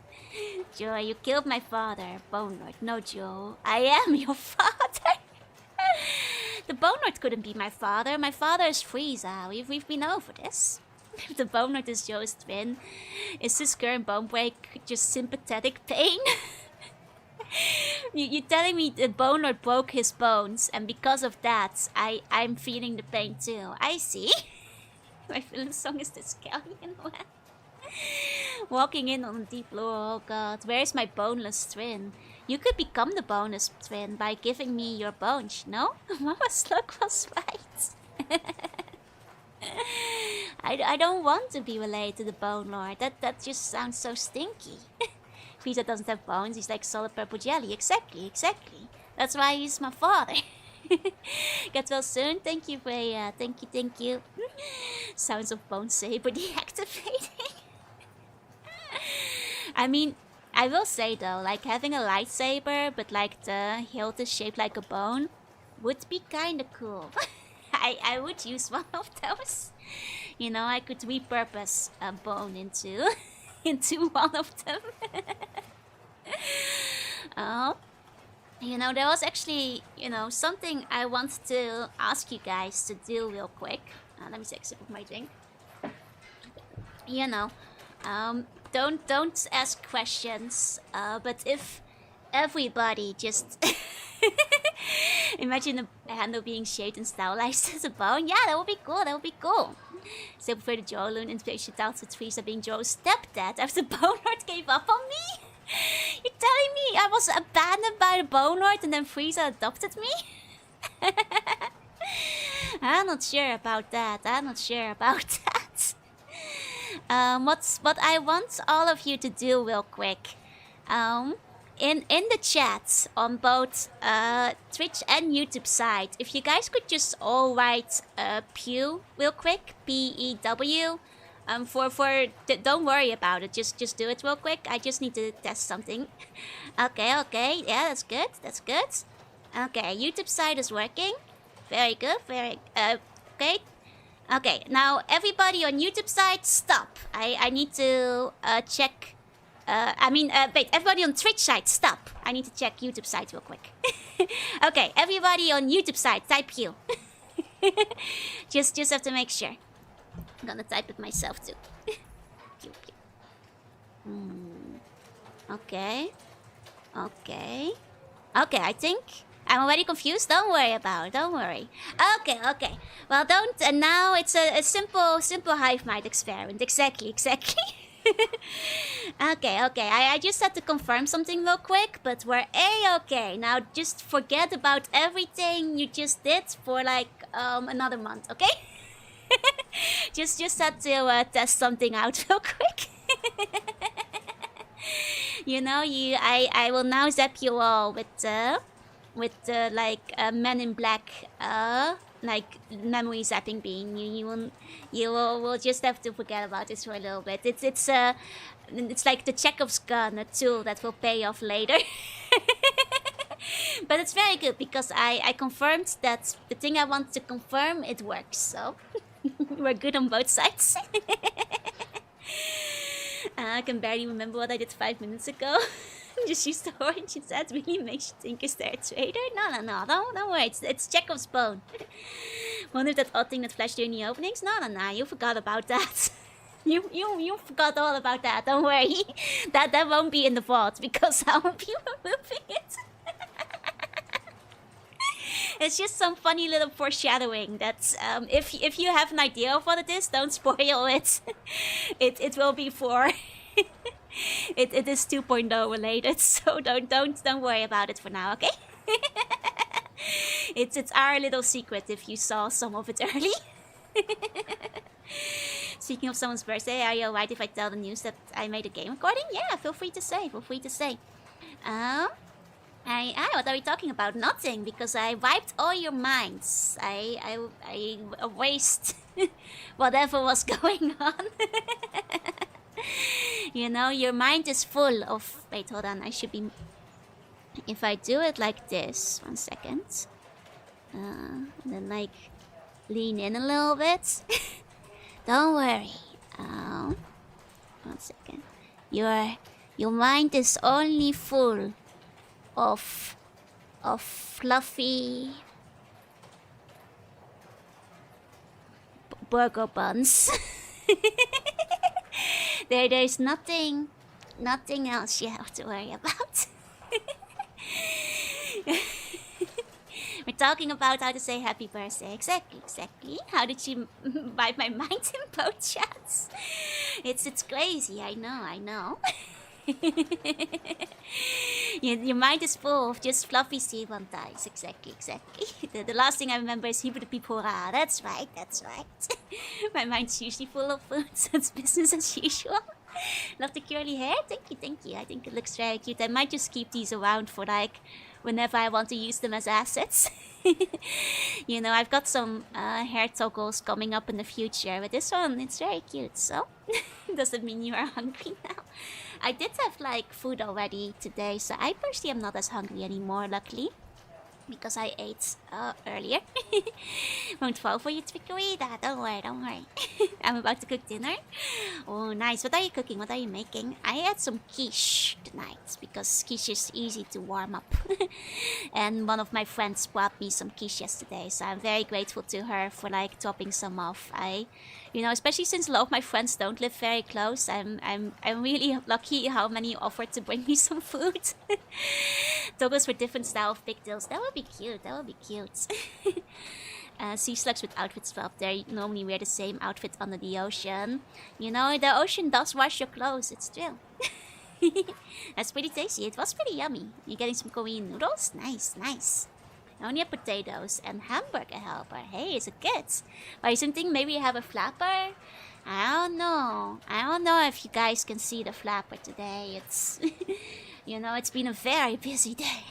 Joe, you killed my father. Bone Lord. No, Joe. I am your father. The Bone Lord couldn't be my father. My father is Frieza. We've been over this. If the Bone Lord is Joe's twin, is his current bone break just sympathetic pain? You're telling me the Bone Lord broke his bones, and because of that, I'm feeling the pain too. I see. My film song is the Scallion one. Walking in on deep lore, oh god, where's my boneless twin? You could become the boneless twin by giving me your bones, no? Mama's luck was right. I don't want to be related to the Bone Lord. That just sounds so stinky. Frieza doesn't have bones, he's like solid purple jelly. Exactly. That's why he's my father. Get well soon. Thank you, Freya. Thank you. Sounds of Bone Saber deactivating. I mean, I will say though, like having a lightsaber, but like the hilt is shaped like a bone, would be kinda cool. I would use one of those. You know, I could repurpose a bone into one of them. You know, there was actually, something I want to ask you guys to do real quick. Let me take a sip of my drink. Don't ask questions. But if everybody just imagine a handle being shaped and stylized as a bone. Yeah, that would be cool. Still prefer the Jolun inspiration out to Frieza being Joe's stepdad after Bone Lord gave up on me? You're telling me I was abandoned by the Bone Lord and then Frieza adopted me? I'm not sure about that. What I want all of you to do real quick. In the chat on both Twitch and YouTube side, if you guys could just all write Pew real quick, P-E-W. Don't worry about it. Just do it real quick. I just need to test something. Okay. Yeah, that's good. Okay, YouTube side is working. Very good. Okay. Okay, now everybody on YouTube side, stop. I need to check. Wait, everybody on Twitch side, stop. I need to check YouTube side real quick. Okay, everybody on YouTube side, type Q. just have to make sure. I'm gonna type it myself too. Q. Okay, I think I'm already confused. Don't worry. Okay. Well, don't. And now it's a simple hive mind experiment. Exactly. Okay. I just had to confirm something real quick, but we're A-okay. Now just forget about everything you just did for like another month, okay? just had to test something out real quick. I will now zap you all with the Men in Black like memory zapping bean. You will just have to forget about this for a little bit. It's like the Chekhov's gun, a tool that will pay off later. But it's very good because I confirmed that the thing I want to confirm, it works. So we're good on both sides. I can barely remember what I did 5 minutes ago. Just use the orange instead. Really makes you think, is there a traitor? No. Don't worry. It's Chekhov's bone. Wonder if that odd thing that flashed during the openings? No. You forgot about that. You forgot all about that. Don't worry. That won't be in the vault because I won't be removing it. It's just some funny little foreshadowing that if you have an idea of what it is, don't spoil it. It will be for. It is 2.0 related, so don't worry about it for now, okay? It's our little secret if you saw some of it early. Speaking of someone's birthday, are you alright if I tell the news that I made a game recording? Yeah, feel free to say. What are we talking about? Nothing, because I wiped all your minds. I erased whatever was going on. You know, your mind is full of. Wait, hold on. I should be. If I do it like this, 1 second. And then like lean in a little bit. Don't worry. 1 second. Your mind is only full of fluffy burger buns. There's nothing else you have to worry about. We're talking about how to say happy birthday. Exactly. How did you wipe my mind in both chats? It's crazy. I know. Your mind is full of just fluffy Sevantais. Exactly. The last thing I remember is Hibudipipora. That's right. My mind's usually full of food, so it's business as usual. Love the curly hair. Thank you. I think it looks very cute. I might just keep these around for like whenever I want to use them as assets. You know, I've got some hair toggles coming up in the future, but this one, it's very cute, so doesn't mean you are hungry now. I did have like food already today, so I personally am not as hungry anymore, luckily. Because I ate earlier. Won't fall for you, Twickerita. Don't worry. I'm about to cook dinner. Oh, nice. What are you cooking? What are you making? I had some quiche tonight because quiche is easy to warm up. And one of my friends brought me some quiche yesterday, so I'm very grateful to her for like dropping some off. You know, especially since a lot of my friends don't live very close, I'm really lucky how many offered to bring me some food. Toggles for different style of pigtails. That would be cute. Sea slugs with outfits swap. They normally wear the same outfit under the ocean. You know, the ocean does wash your clothes. It's true. That's pretty tasty. It was pretty yummy. You're getting some Korean noodles? Nice. I only have potatoes and hamburger helper. Hey, is it good? Are you thinking maybe you have a flapper? I don't know if you guys can see the flapper today. It's... You know, it's been a very busy day.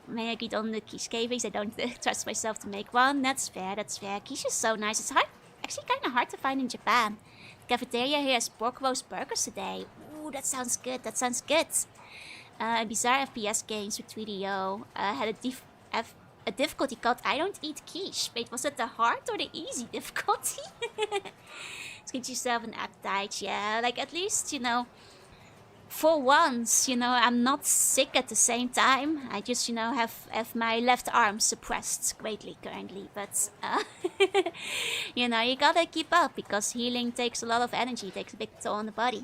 May I get on the quiche cavings? I don't trust myself to make one. That's fair. Quiche is so nice. It's actually kind of hard to find in Japan. The cafeteria here has pork roast burgers today. Ooh, that sounds good. Bizarre FPS games with 3DO had a difficulty called I don't eat quiche. Wait, was it the hard or the easy difficulty? Get yourself an appetite, yeah. Like at least, you know, for once, you know, I'm not sick at the same time. I just, you know, have my left arm suppressed greatly currently. But, you know, you gotta keep up because healing takes a lot of energy, takes a big toll on the body.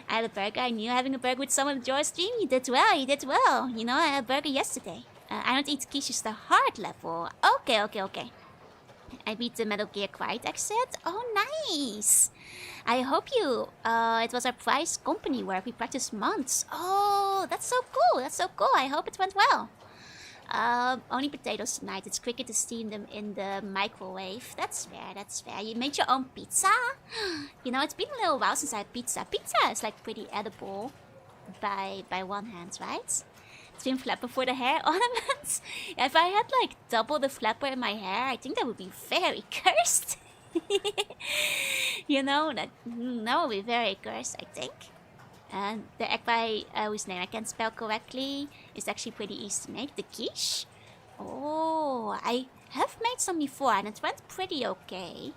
I had a burger. I knew having a burger with someone with your stream. You did well. You know, I had a burger yesterday. I don't eat quiche, the hard level. Okay. I beat the Metal Gear Quiet exit. Oh, nice. I hope you... it was our prize company where we practiced months. Oh, that's so cool. I hope it went well. Only potatoes tonight. It's quicker to steam them in the microwave. That's fair. You made your own pizza? You know, it's been a little while since I had pizza. Pizza is like pretty edible by one hand, right? Twin flapper for the hair ornaments. If I had like double the flapper in my hair, I think that would be very cursed. You know, that would be very cursed, I think. And the egg pie, whose name I can't spell correctly, is actually pretty easy to make. The quiche. Oh, I have made some before and it went pretty okay.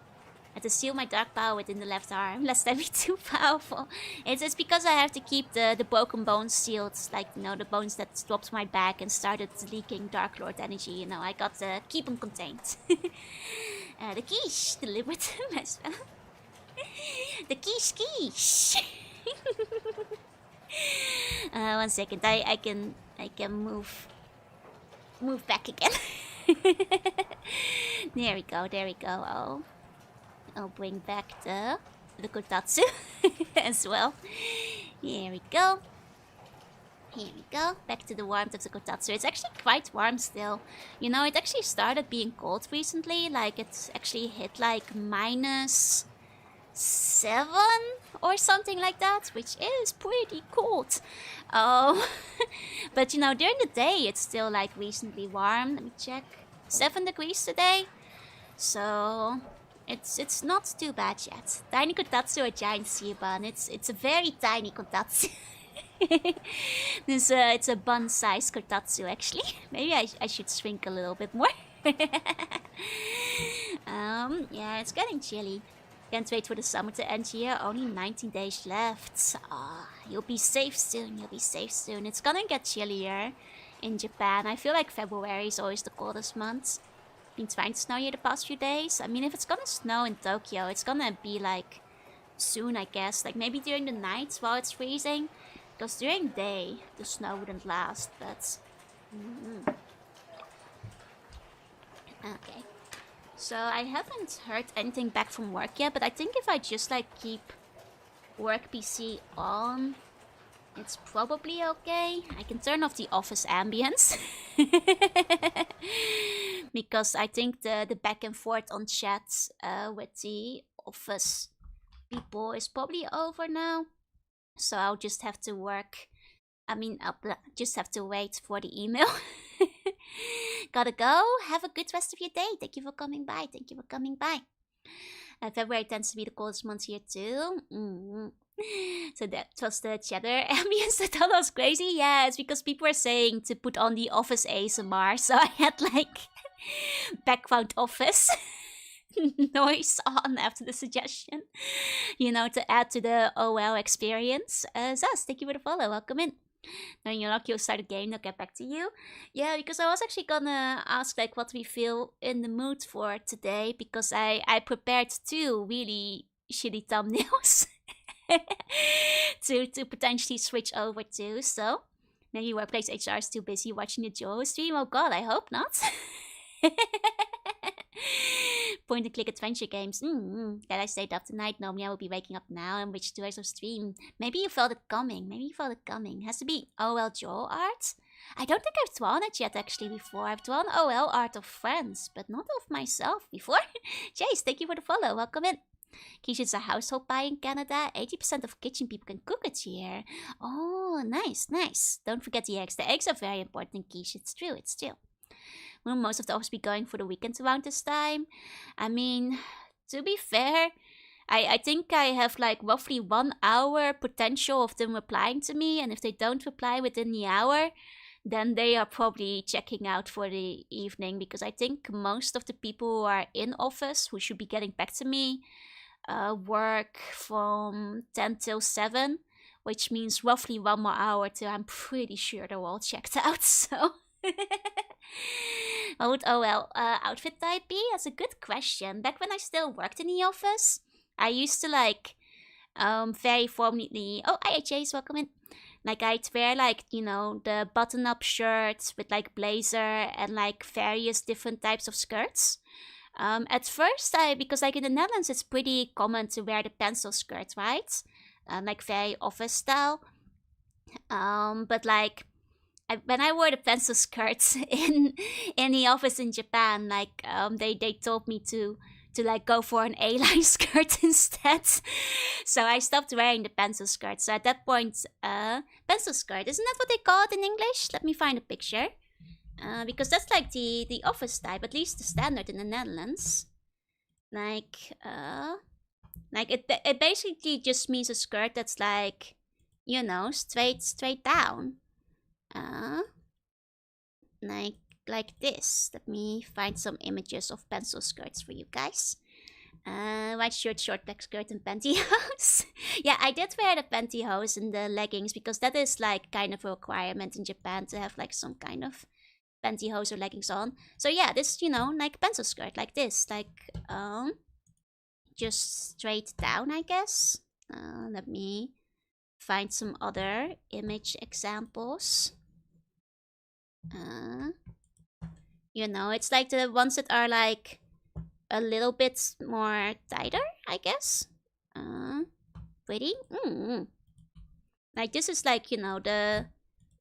I have to seal my dark power within the left arm, lest I be too powerful. It's because I have to keep the broken bones sealed, like, you know, the bones that dropped my back and started leaking Dark Lord energy, you know, I got to keep them contained. The quiche, deliberate mess. The quiche. 1 second, I can move back again. There we go. I'll bring back the kotatsu as well. Here we go. Back to the warmth of the kotatsu. It's actually quite warm still. You know, it actually started being cold recently. Like, it's actually hit like minus 7 or something like that, which is pretty cold. Um, but you know, during the day it's still like reasonably warm. Let me check. 7 degrees today, so it's not too bad yet. Tiny kotatsu or giant sea bun? It's a very tiny kotatsu. It's a bun-sized kotatsu actually. Maybe I should shrink a little bit more. Yeah, it's getting chilly. Can't wait for the summer to end here. Only 19 days left. Ah, you'll be safe soon. You'll be safe soon. It's gonna get chillier in Japan. I feel like February is always the coldest month. Been trying to snow here the past few days. I mean, if it's gonna snow in Tokyo, it's gonna be like soon, I guess. Like maybe during the night while it's freezing. Because during day, the snow wouldn't last. But okay. So I haven't heard anything back from work yet, but I think if I just like keep work PC on, it's probably okay. I can turn off the office ambience. Because I think the back and forth on chats with the office people is probably over now. So I'll just have to I'll just have to wait for the email. Gotta go. Have a good rest of your day. Thank you for coming by. Thank you for coming by. February tends to be the coldest month here too. So that was the chatter ambience. I thought that was crazy. Yeah, it's because people were saying to put on the office ASMR. So I had like background office noise on after the suggestion. You know, to add to the OL experience. Zaz, thank you for the follow. Welcome in. When you're lucky, you'll start a game, they'll get back to you. Yeah, because I was actually gonna ask like what we feel in the mood for today, because I prepared 2 really shitty thumbnails to potentially switch over to. So maybe workplace HR is too busy watching the Joe stream. Oh god, I hope not. Point and click adventure games. That I stayed up tonight. Normally I will be waking up now and which 2 hours of stream. Maybe you felt it coming. Maybe you felt it coming. Has to be OL Joe art. I don't think I've drawn it yet actually before. I've drawn OL art of friends, but not of myself before. Chase, thank you for the follow. Welcome in. Quiche is a household pie in Canada. 80% of kitchen people can cook it here. Oh, nice, nice. Don't forget the eggs. The eggs are very important in quiche. It's true, it's true. Will most of the office be going for the weekend around this time? I mean, to be fair, I think I have like roughly 1 hour potential of them replying to me, and if they don't reply within the hour, then they are probably checking out for the evening, because I think most of the people who are in office who should be getting back to me work from 10 till 7, which means roughly 1 more hour till I'm pretty sure they're all checked out, so... What would OL outfit type be? That's a good question. Back when I still worked in the office, I used to like very formally. Oh, IHA's welcome in. Like I'd wear like, you know, the button-up shirts with like blazer and like various different types of skirts. At first, because like in the Netherlands, it's pretty common to wear the pencil skirt, right? Like very office style. But like when I wore the pencil skirts in the office in Japan, like they told me to like go for an A-line skirt instead. So I stopped wearing the pencil skirt. So at that point, pencil skirt, isn't that what they call it in English? Let me find a picture. Because that's like the office type, at least the standard in the Netherlands. Like it basically just means a skirt that's like, you know, straight down. Like this. Let me find some images of pencil skirts for you guys. White shirt, short black skirt, and pantyhose. Yeah, I did wear the pantyhose and the leggings because that is like kind of a requirement in Japan to have like some kind of pantyhose or leggings on. So yeah, this, you know, like pencil skirt like this, like just straight down, I guess. Let me find some other image examples. You know, it's like the ones that are like a little bit more tighter, I guess. Pretty. Like this is like, you know, the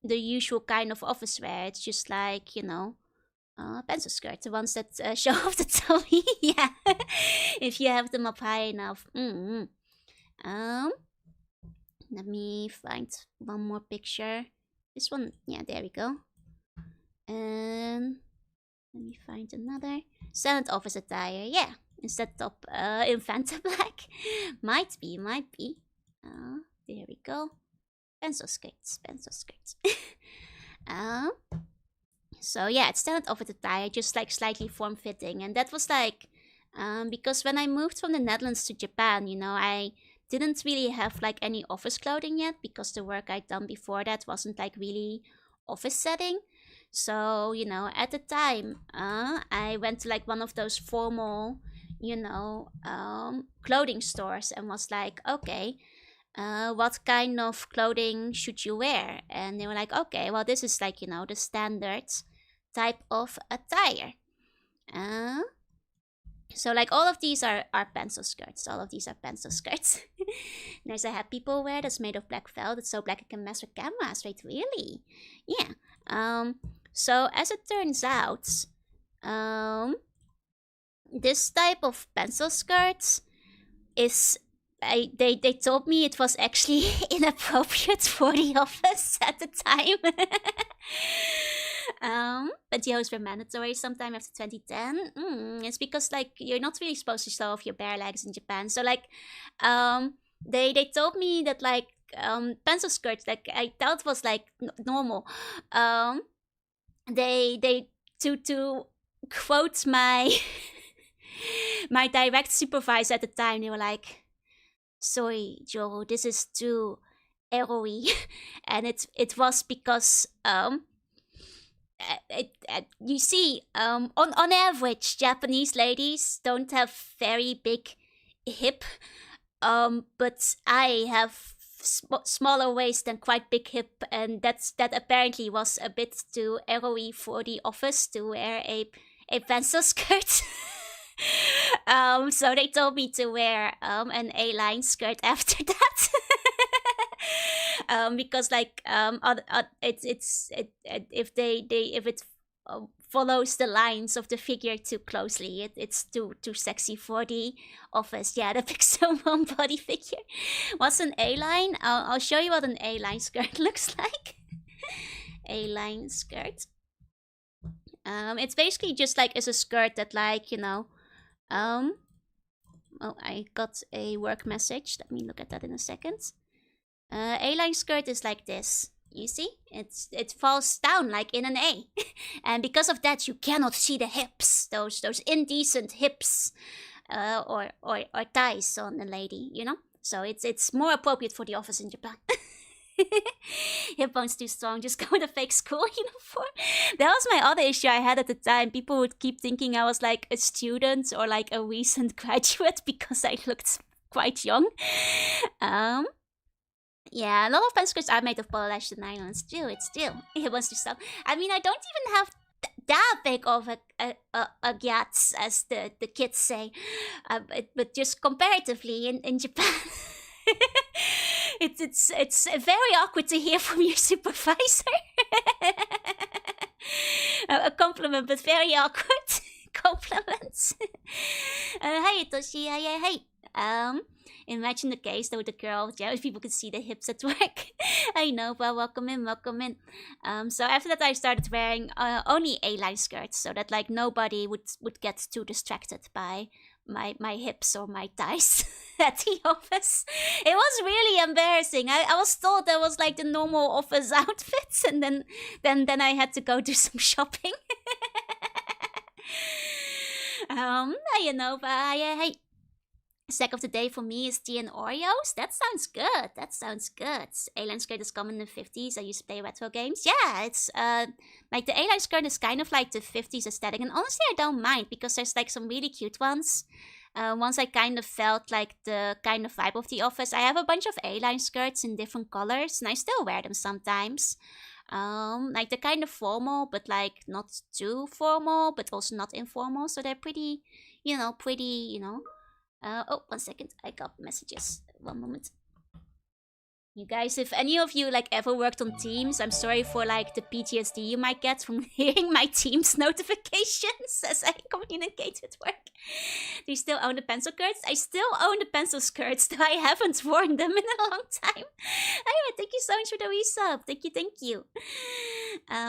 usual kind of office wear. It's just like, you know, Pencil skirts, the ones that show off the tummy. Yeah, if you have them up high enough. Let me find one more picture. This one, yeah, there we go. And let me find another. Standard office attire, yeah. Instead of in Fanta Black. Might be. There we go. Pencil skirts. um, so yeah, it's standard office attire, just like slightly form-fitting. And that was like, because when I moved from the Netherlands to Japan, I didn't really have like any office clothing yet because the work I'd done before that wasn't like really office setting. So, at the time, I went to like one of those formal, clothing stores and was like, okay, what kind of clothing should you wear? And they were like, okay, well, this is like, the standard type of attire. So like all of these are pencil skirts. All of these are pencil skirts. There's a hat people wear that's made of black felt. It's so black it can mess with cameras. Wait, really? Yeah. So as it turns out, this type of pencil skirts is they told me it was actually inappropriate for the office at the time. Pantyhose were mandatory sometime after 2010. It's because like you're not really supposed to show off your bare legs in Japan. So like, they told me that like pencil skirts like I thought was like normal. They to quote my my direct supervisor at the time, they were like, sorry, Joe, this is too eroy. And it was because you see, on average, Japanese ladies don't have very big hip, but I have smaller waist and quite big hip, and that apparently was a bit too eroy for the office to wear a pencil skirt. So they told me to wear an A-line skirt after that. Because like if it follows the lines of the figure too closely, it's too sexy for the office. Yeah, the Pixelmon body figure. What's an A-line? I'll show you what an A-line skirt looks like. A-line skirt. It's basically just like it's a skirt that like oh, I got a work message. Let me look at that in a second. A-line skirt is like this. You see? It falls down like in an A. And because of that, you cannot see the hips. Those indecent hips or thighs on the lady, So it's more appropriate for the office in Japan. Hip bone's too strong, just go with a fake school uniform. That was my other issue I had at the time. People would keep thinking I was like a student or like a recent graduate because I looked quite young. Yeah, a lot of pencil skirts are made of polyester nylon. It's still hip bone's too strong. I mean, I don't even have that big of a gyats, as the kids say, but just comparatively in Japan. It's very awkward to hear from your supervisor. A compliment, but very awkward. Compliments. Hey, Toshi. Hey. Imagine the case though, the girl. Yeah, if people could see the hips at work. I know, but welcome in. So after that, I started wearing only A-line skirts, so that like nobody would get too distracted by my hips or my thighs at the office. It was really embarrassing. I was told that was like the normal office outfits, and then I had to go do some shopping. But hey. Snack of the day for me is tea and Oreos. That sounds good. A-line skirt is common in the 50s. I used to play retro games. Yeah, it's like the A-line skirt is kind of like the 50s aesthetic. And honestly, I don't mind because there's like some really cute ones. Once I kind of felt like the kind of vibe of the office. I have a bunch of A-line skirts in different colors and I still wear them sometimes. Like they're kind of formal, but like not too formal, but also not informal. So they're pretty. Oh, 1 second. I got messages. One moment. You guys, if any of you like ever worked on Teams, I'm sorry for like the PTSD you might get from hearing my Teams notifications as I communicate with work. Do you still own the pencil skirts? I still own the pencil skirts, though I haven't worn them in a long time. Anyway, thank you so much for the resub. Thank you.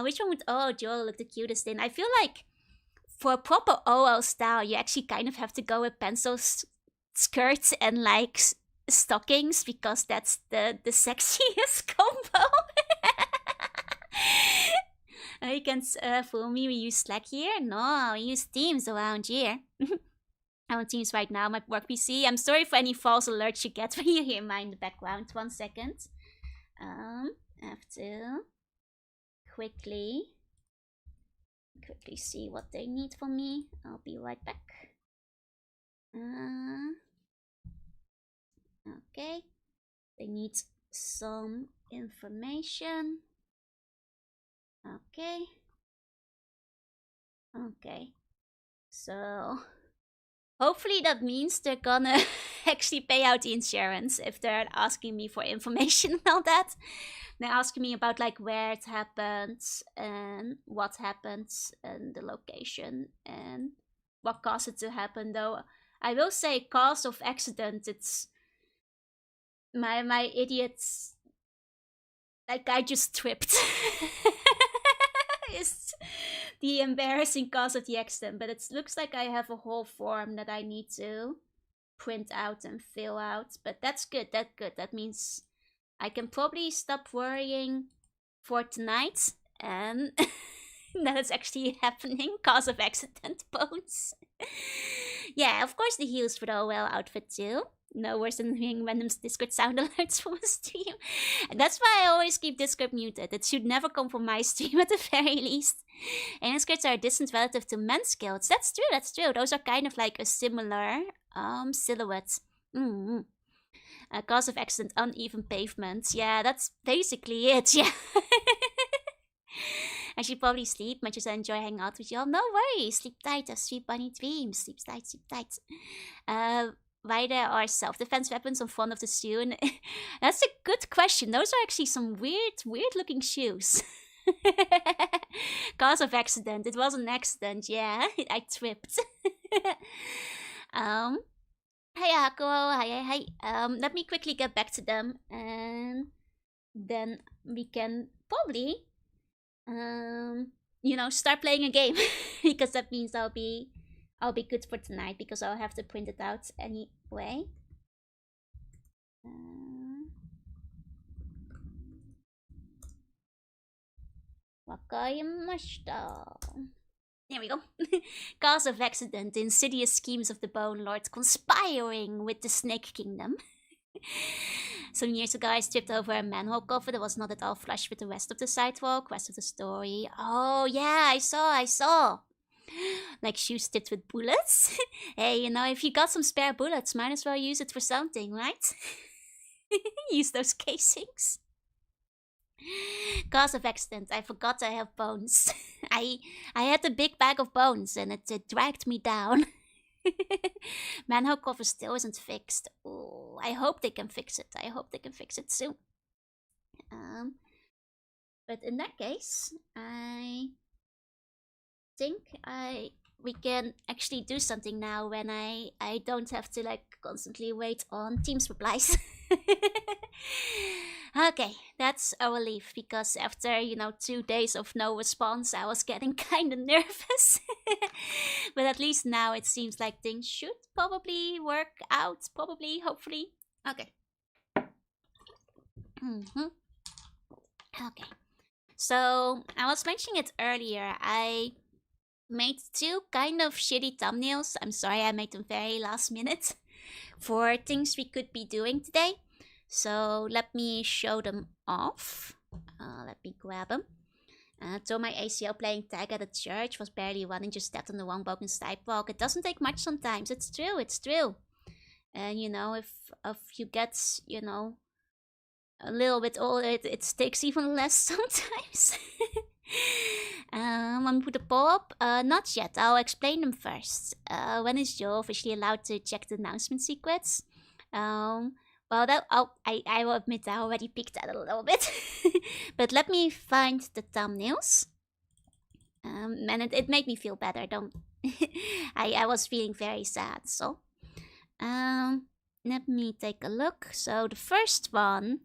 Which one would Joel look the cutest in? I feel like for a proper OL style, you actually kind of have to go with pencil skirts and like stockings, because that's the sexiest combo. You can fool me, we use Slack here? No, we use Teams around here. I'm on Teams right now, my work PC. I'm sorry for any false alerts you get when you hear mine in the background. 1 second. I have to quickly see what they need from me. I'll be right back. Okay, they need some information. Okay, so hopefully that means they're gonna actually pay out the insurance if they're asking me for information and all that. They're asking me about like where it happened and what happened and the location and what caused it to happen. Though I will say cause of accident, it's my idiots, like I just tripped. Is the embarrassing cause of the accident, but it looks like I have a whole form that I need to print out and fill out. But that's good. That means I can probably stop worrying for tonight and that is actually happening. Cause of accident bones. Yeah, of course the heels for the OL outfit too. No worse than hearing random Discord sound alerts from a stream. And that's why I always keep Discord muted. It should never come from my stream at the very least. Alien skirts are a distant relative to men's kilts. That's true. Those are kind of like a similar silhouette. Cause of accident, uneven pavement. Yeah, that's basically it, yeah. I should probably sleep, much as I enjoy hanging out with y'all. No worries, sleep tight, have sweet bunny dreams. Sleep tight. Why there are self-defense weapons on front of the shoe? And that's a good question. Those are actually some weird looking shoes. Cause of accident. It was an accident, yeah. I tripped. Hi Hako, hi. Let me quickly get back to them and then we can probably start playing a game. Because that means I'll be good for tonight, because I'll have to print it out anyway. Wakaimashita. There we go. Cause of accident, insidious schemes of the Bone Lord conspiring with the Snake Kingdom. Some years ago, I tripped over a manhole cover that was not at all flush with the rest of the sidewalk. Rest of the story. Oh yeah, I saw. Like shoes tipped with bullets. Hey, if you got some spare bullets, might as well use it for something, right? Use those casings. Cause of accident, I forgot I have bones. I had a big bag of bones and it dragged me down. Manhole cover still isn't fixed. Oh, I hope they can fix it. I hope they can fix it soon. But in that case, I think we can actually do something now when I don't have to like constantly wait on Teams replies. Okay, that's a relief, because after 2 days of no response, I was getting kind of nervous. But at least now it seems like things should probably work out. Hopefully. Okay. Okay. So I was mentioning it earlier. I made 2 kind of shitty thumbnails. I'm sorry, I made them very last minute for things we could be doing today. So let me show them off. Let me grab them. Tore my ACL playing tag at a church, was barely running, just stepped on the wrong broken sidewalk. It doesn't take much sometimes. It's true. And if you get a little bit older, it takes even less sometimes. Want me to put a pop? Not yet. I'll explain them first. When is Joe officially allowed to check the announcement secrets? Well, I will admit I already peeked at it a little bit. But let me find the thumbnails. And it made me feel better. Don't. I was feeling very sad, so let me take a look. So the first one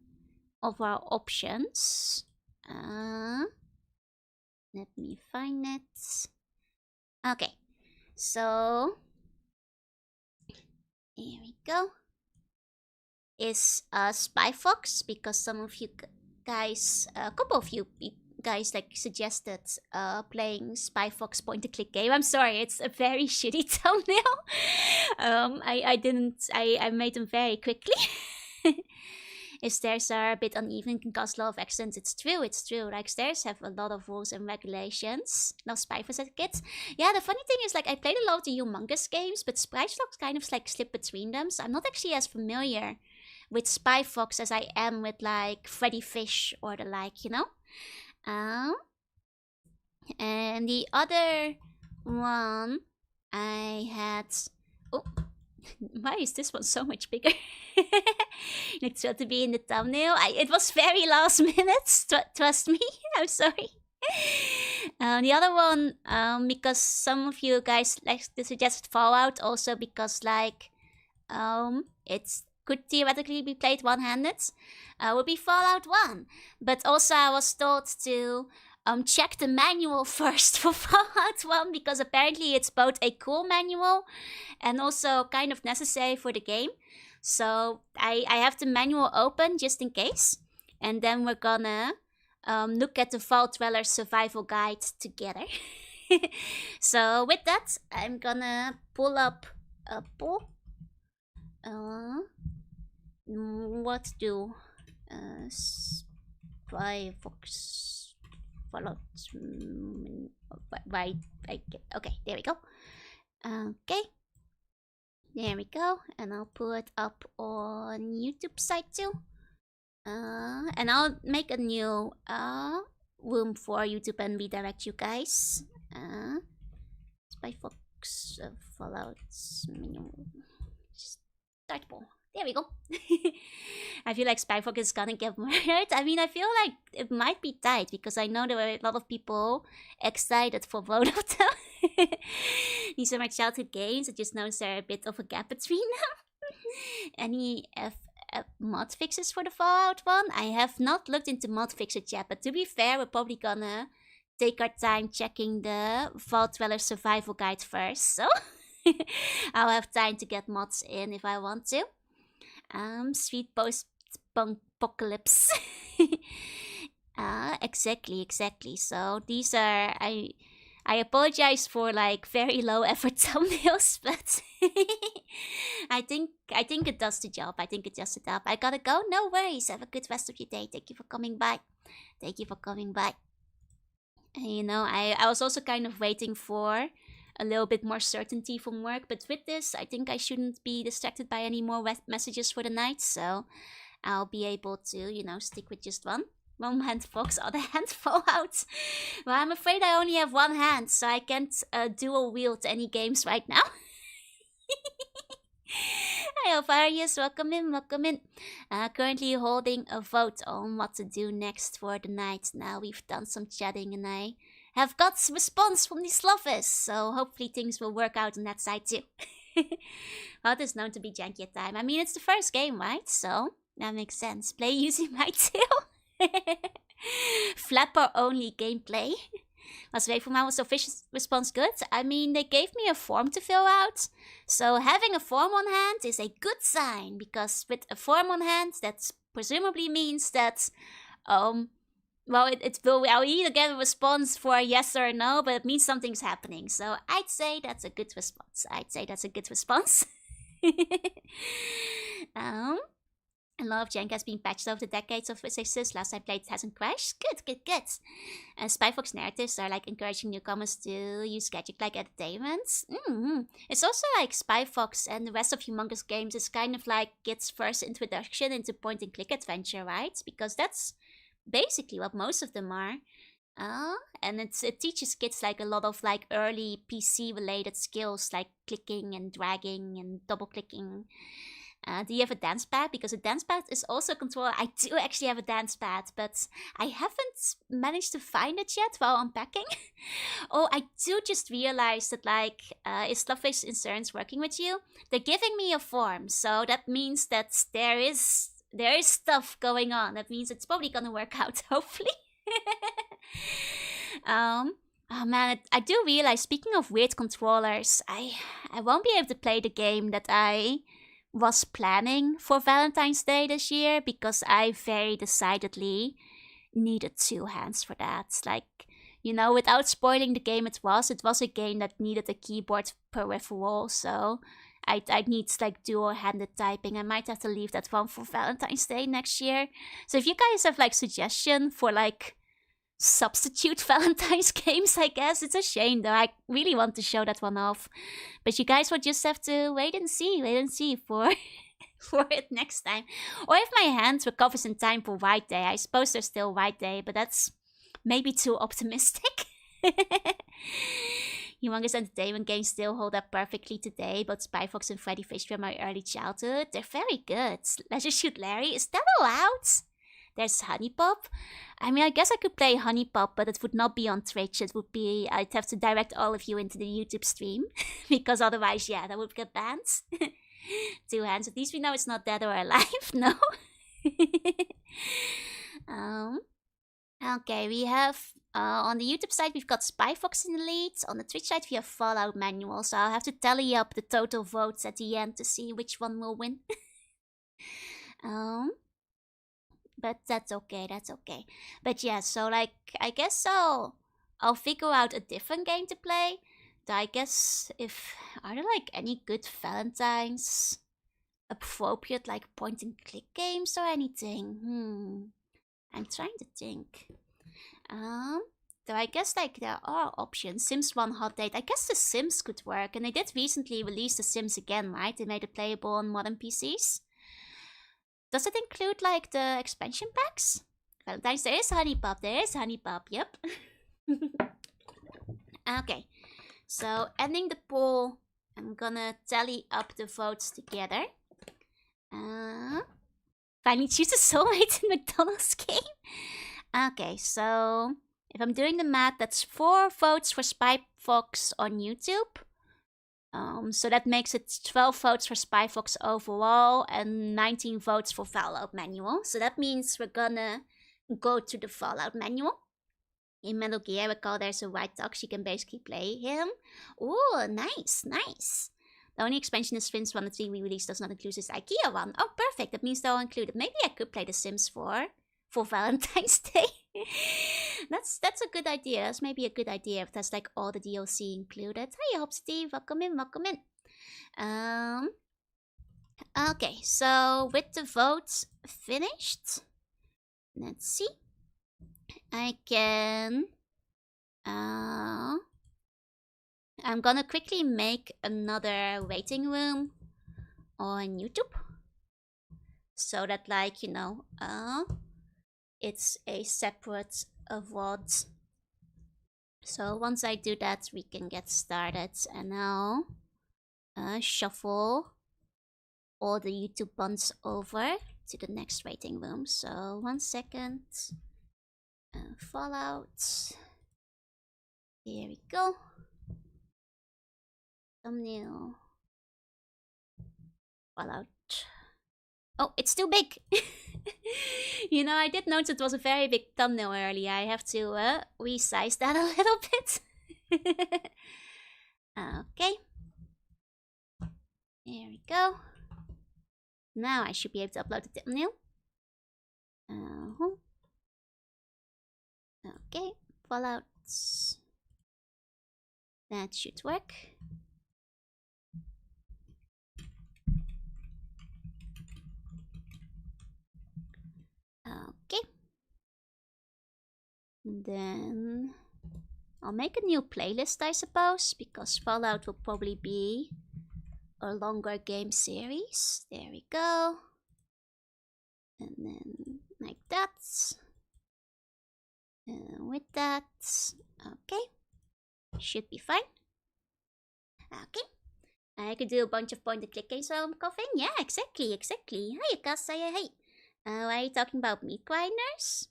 of our options. Let me find it. Okay, so here we go. Is Spy Fox, because some of you guys, a couple of you guys like suggested playing Spy Fox point and click game. I'm sorry, it's a very shitty thumbnail. I made them very quickly. If stairs are a bit uneven, can cause a lot of accidents. It's true. Like, stairs have a lot of rules and regulations. Now, Spy Fox as kids. Yeah, the funny thing is, like, I played a lot of the humongous games, but Spy Fox kind of like slip between them. So I'm not actually as familiar with Spy Fox as I am with like Freddy Fish or the like, you know. And the other one I had. Oh. Why is this one so much bigger? It's got to be in the thumbnail. It was very last minute. Trust me. I'm sorry. The other one, because some of you guys like to suggest Fallout, also because like, it could theoretically be played one-handed. Would be Fallout 1. But also I was told to check the manual first for Fallout 1, because apparently it's both a cool manual and also kind of necessary for the game. So I have the manual open just in case. And then we're gonna look at the Vault Dweller survival guide together. So with that, I'm gonna pull up a poll. What do Spy Fox Fallout? Right, okay, there we go. Okay, there we go, and I'll pull it up on YouTube site too. And I'll make a new room for YouTube and redirect you guys. Spy Fox Fallout menu. Start poll. There we go. I feel like Spy Fox is gonna get murdered. I mean, I feel like it might be tight because I know there were a lot of people excited for Fallout. These are my childhood games. I just noticed there are a bit of a gap between them. Any mod fixes for the Fallout one? I have not looked into mod fixes yet, but to be fair, we're probably gonna take our time checking the Vault Dweller survival guide first. So I'll have time to get mods in if I want to. Sweet post-apocalypse. Exactly. So these are, I apologize for like very low effort thumbnails, but I think it does the job. I gotta go. No worries. Have a good rest of your day. Thank you for coming by. You know, I was also kind of waiting for a little bit more certainty from work, but with this, I think I shouldn't be distracted by any more messages for the night, so I'll be able to, you know, stick with just one hand Fox, other hand Fallout. Well, I'm afraid I only have one hand, so I can't dual wield any games right now. Hi, Alvarius, welcome in. Currently holding a vote on what to do next for the night. Now we've done some chatting and I have got response from the Slovis, so hopefully things will work out on that side too. Well, it is known to be janky at time. I mean, it's the first game, right? So that makes sense. Play using my tail. Flapper only gameplay. Was was official response good? I mean, they gave me a form to fill out. So having a form on hand is a good sign, because with a form on hand, that presumably means that well, I'll either get a response for a yes or a no, but it means something's happening. So I'd say that's a good response. A lot of jank has been patched over the decades of releases. Last I played, it hasn't crashed. Good. And Spyfox narratives are like encouraging newcomers to use gadget like entertainment. It's also like Spyfox and the rest of Humongous Games is kind of like kids' first introduction into point and click adventure, right? Because that's basically what most of them are. And it teaches kids like a lot of like early PC related skills like clicking and dragging and double clicking. Do you have a dance pad? Because a dance pad is also a controller. I do actually have a dance pad, but I haven't managed to find it yet while unpacking. Oh, I do just realize that, like, is Slugfish Insurance working with you? They're giving me a form, so that means that there is stuff going on. That means it's probably gonna work out, hopefully. Oh man, I do realize, speaking of weird controllers, I won't be able to play the game that I was planning for Valentine's Day this year because I very decidedly needed two hands for that. Like, without spoiling the game, it was a game that needed a keyboard peripheral, so I'd need like dual-handed typing. I might have to leave that one for Valentine's Day next year. So if you guys have like suggestion for like substitute Valentine's games, I guess. It's a shame though. I really want to show that one off. But you guys will just have to wait and see for for it next time. Or if my hand recovers in time for White Day. I suppose there's still White Day, but that's maybe too optimistic. Humongous entertainment games still hold up perfectly today, but Spy Fox and Freddy Fish from my early childhood, they're very good. Leisure Shoot Larry, is that allowed? There's Honey Pop. I mean, I guess I could play Honey Pop, but it would not be on Twitch. It would be, I'd have to direct all of you into the YouTube stream, because otherwise, yeah, that would get banned. Two hands. At least we know it's not dead or alive. No. Okay, we have on the YouTube side we've got Spy Fox in the lead. On the Twitch side we have Fallout Manual. So I'll have to tally up the total votes at the end to see which one will win. But that's okay. That's okay. But yeah, so like I guess I'll figure out a different game to play. I guess are there like any good Valentine's appropriate like point and click games or anything? I'm trying to think. So I guess like there are options. Sims 1 Hot Date. I guess The Sims could work, and they did recently release The Sims again, right? They made it playable on modern PCs. Does it include like the expansion packs? Valentine's, there is Honey Pop. There is Honey Pop. Yep. Okay. So ending the poll, I'm gonna tally up the votes together. Finally choose a soulmate in McDonald's game. Okay, so if I'm doing the math, that's 4 votes for Spy Fox on YouTube. So that makes it 12 votes for Spy Fox overall and 19 votes for Fallout Manual. So that means we're gonna go to the Fallout Manual. In Metal Gear, recall there's a white dog, you can basically play him. Ooh, nice, nice. The only expansion is Sims 1 and 3 re-release does not include this IKEA one. Oh, perfect, that means they're all included. Maybe I could play The Sims 4 for Valentine's Day. That's a good idea. That's maybe a good idea if that's like all the DLC included. Hi, Hope Steve. Welcome in, welcome in. Okay, so with the votes finished, let's see. I can... I'm gonna quickly make another waiting room on YouTube. So that like, it's a separate VOD. So once I do that, we can get started. And now, shuffle all the YouTube buttons over to the next waiting room. So 1 second. Fallout. Here we go. Thumbnail. Fallout. Oh, it's too big. I did notice it was a very big thumbnail earlier. I have to resize that a little bit. Okay. There we go. Now I should be able to upload the thumbnail. Okay, Fallout. That should work. Okay. Then I'll make a new playlist, I suppose, because Fallout will probably be a longer game series. There we go. And then like that. With that. Okay. Should be fine. Okay. I could do a bunch of point-and-click games while I'm coughing. Yeah, exactly. Hi, Akasa. Hey. Why are you talking about meat grinders?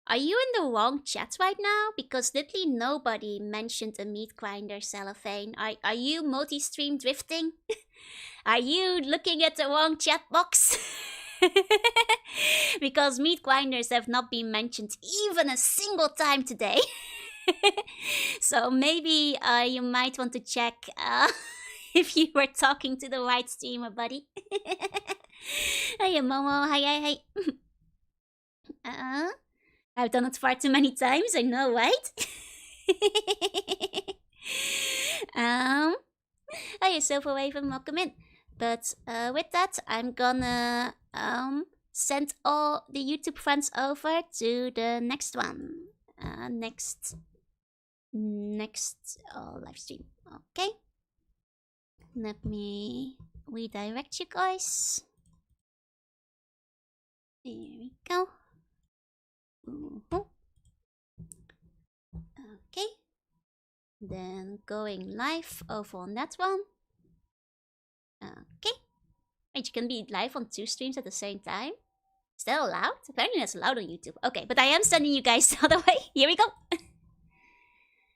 Are you in the wrong chat right now? Because literally nobody mentioned a meat grinder, Cellophane. Are you multi-stream drifting? Are you looking at the wrong chat box? Because meat grinders have not been mentioned even a single time today. So maybe you might want to check if you were talking to the right streamer, buddy. Hey, Momo. Hi. I've done it far too many times, I know, right? Hi, yourself away from welcome in. But with that, I'm gonna send all the YouTube friends over to the next one. Next live stream. Okay. Let me redirect you guys. There we go. Okay. Then going live over on that one. Okay. Wait, you can be live on 2 streams at the same time? Is that allowed? Apparently that's allowed on YouTube. Okay, but I am sending you guys the other way. Here we go.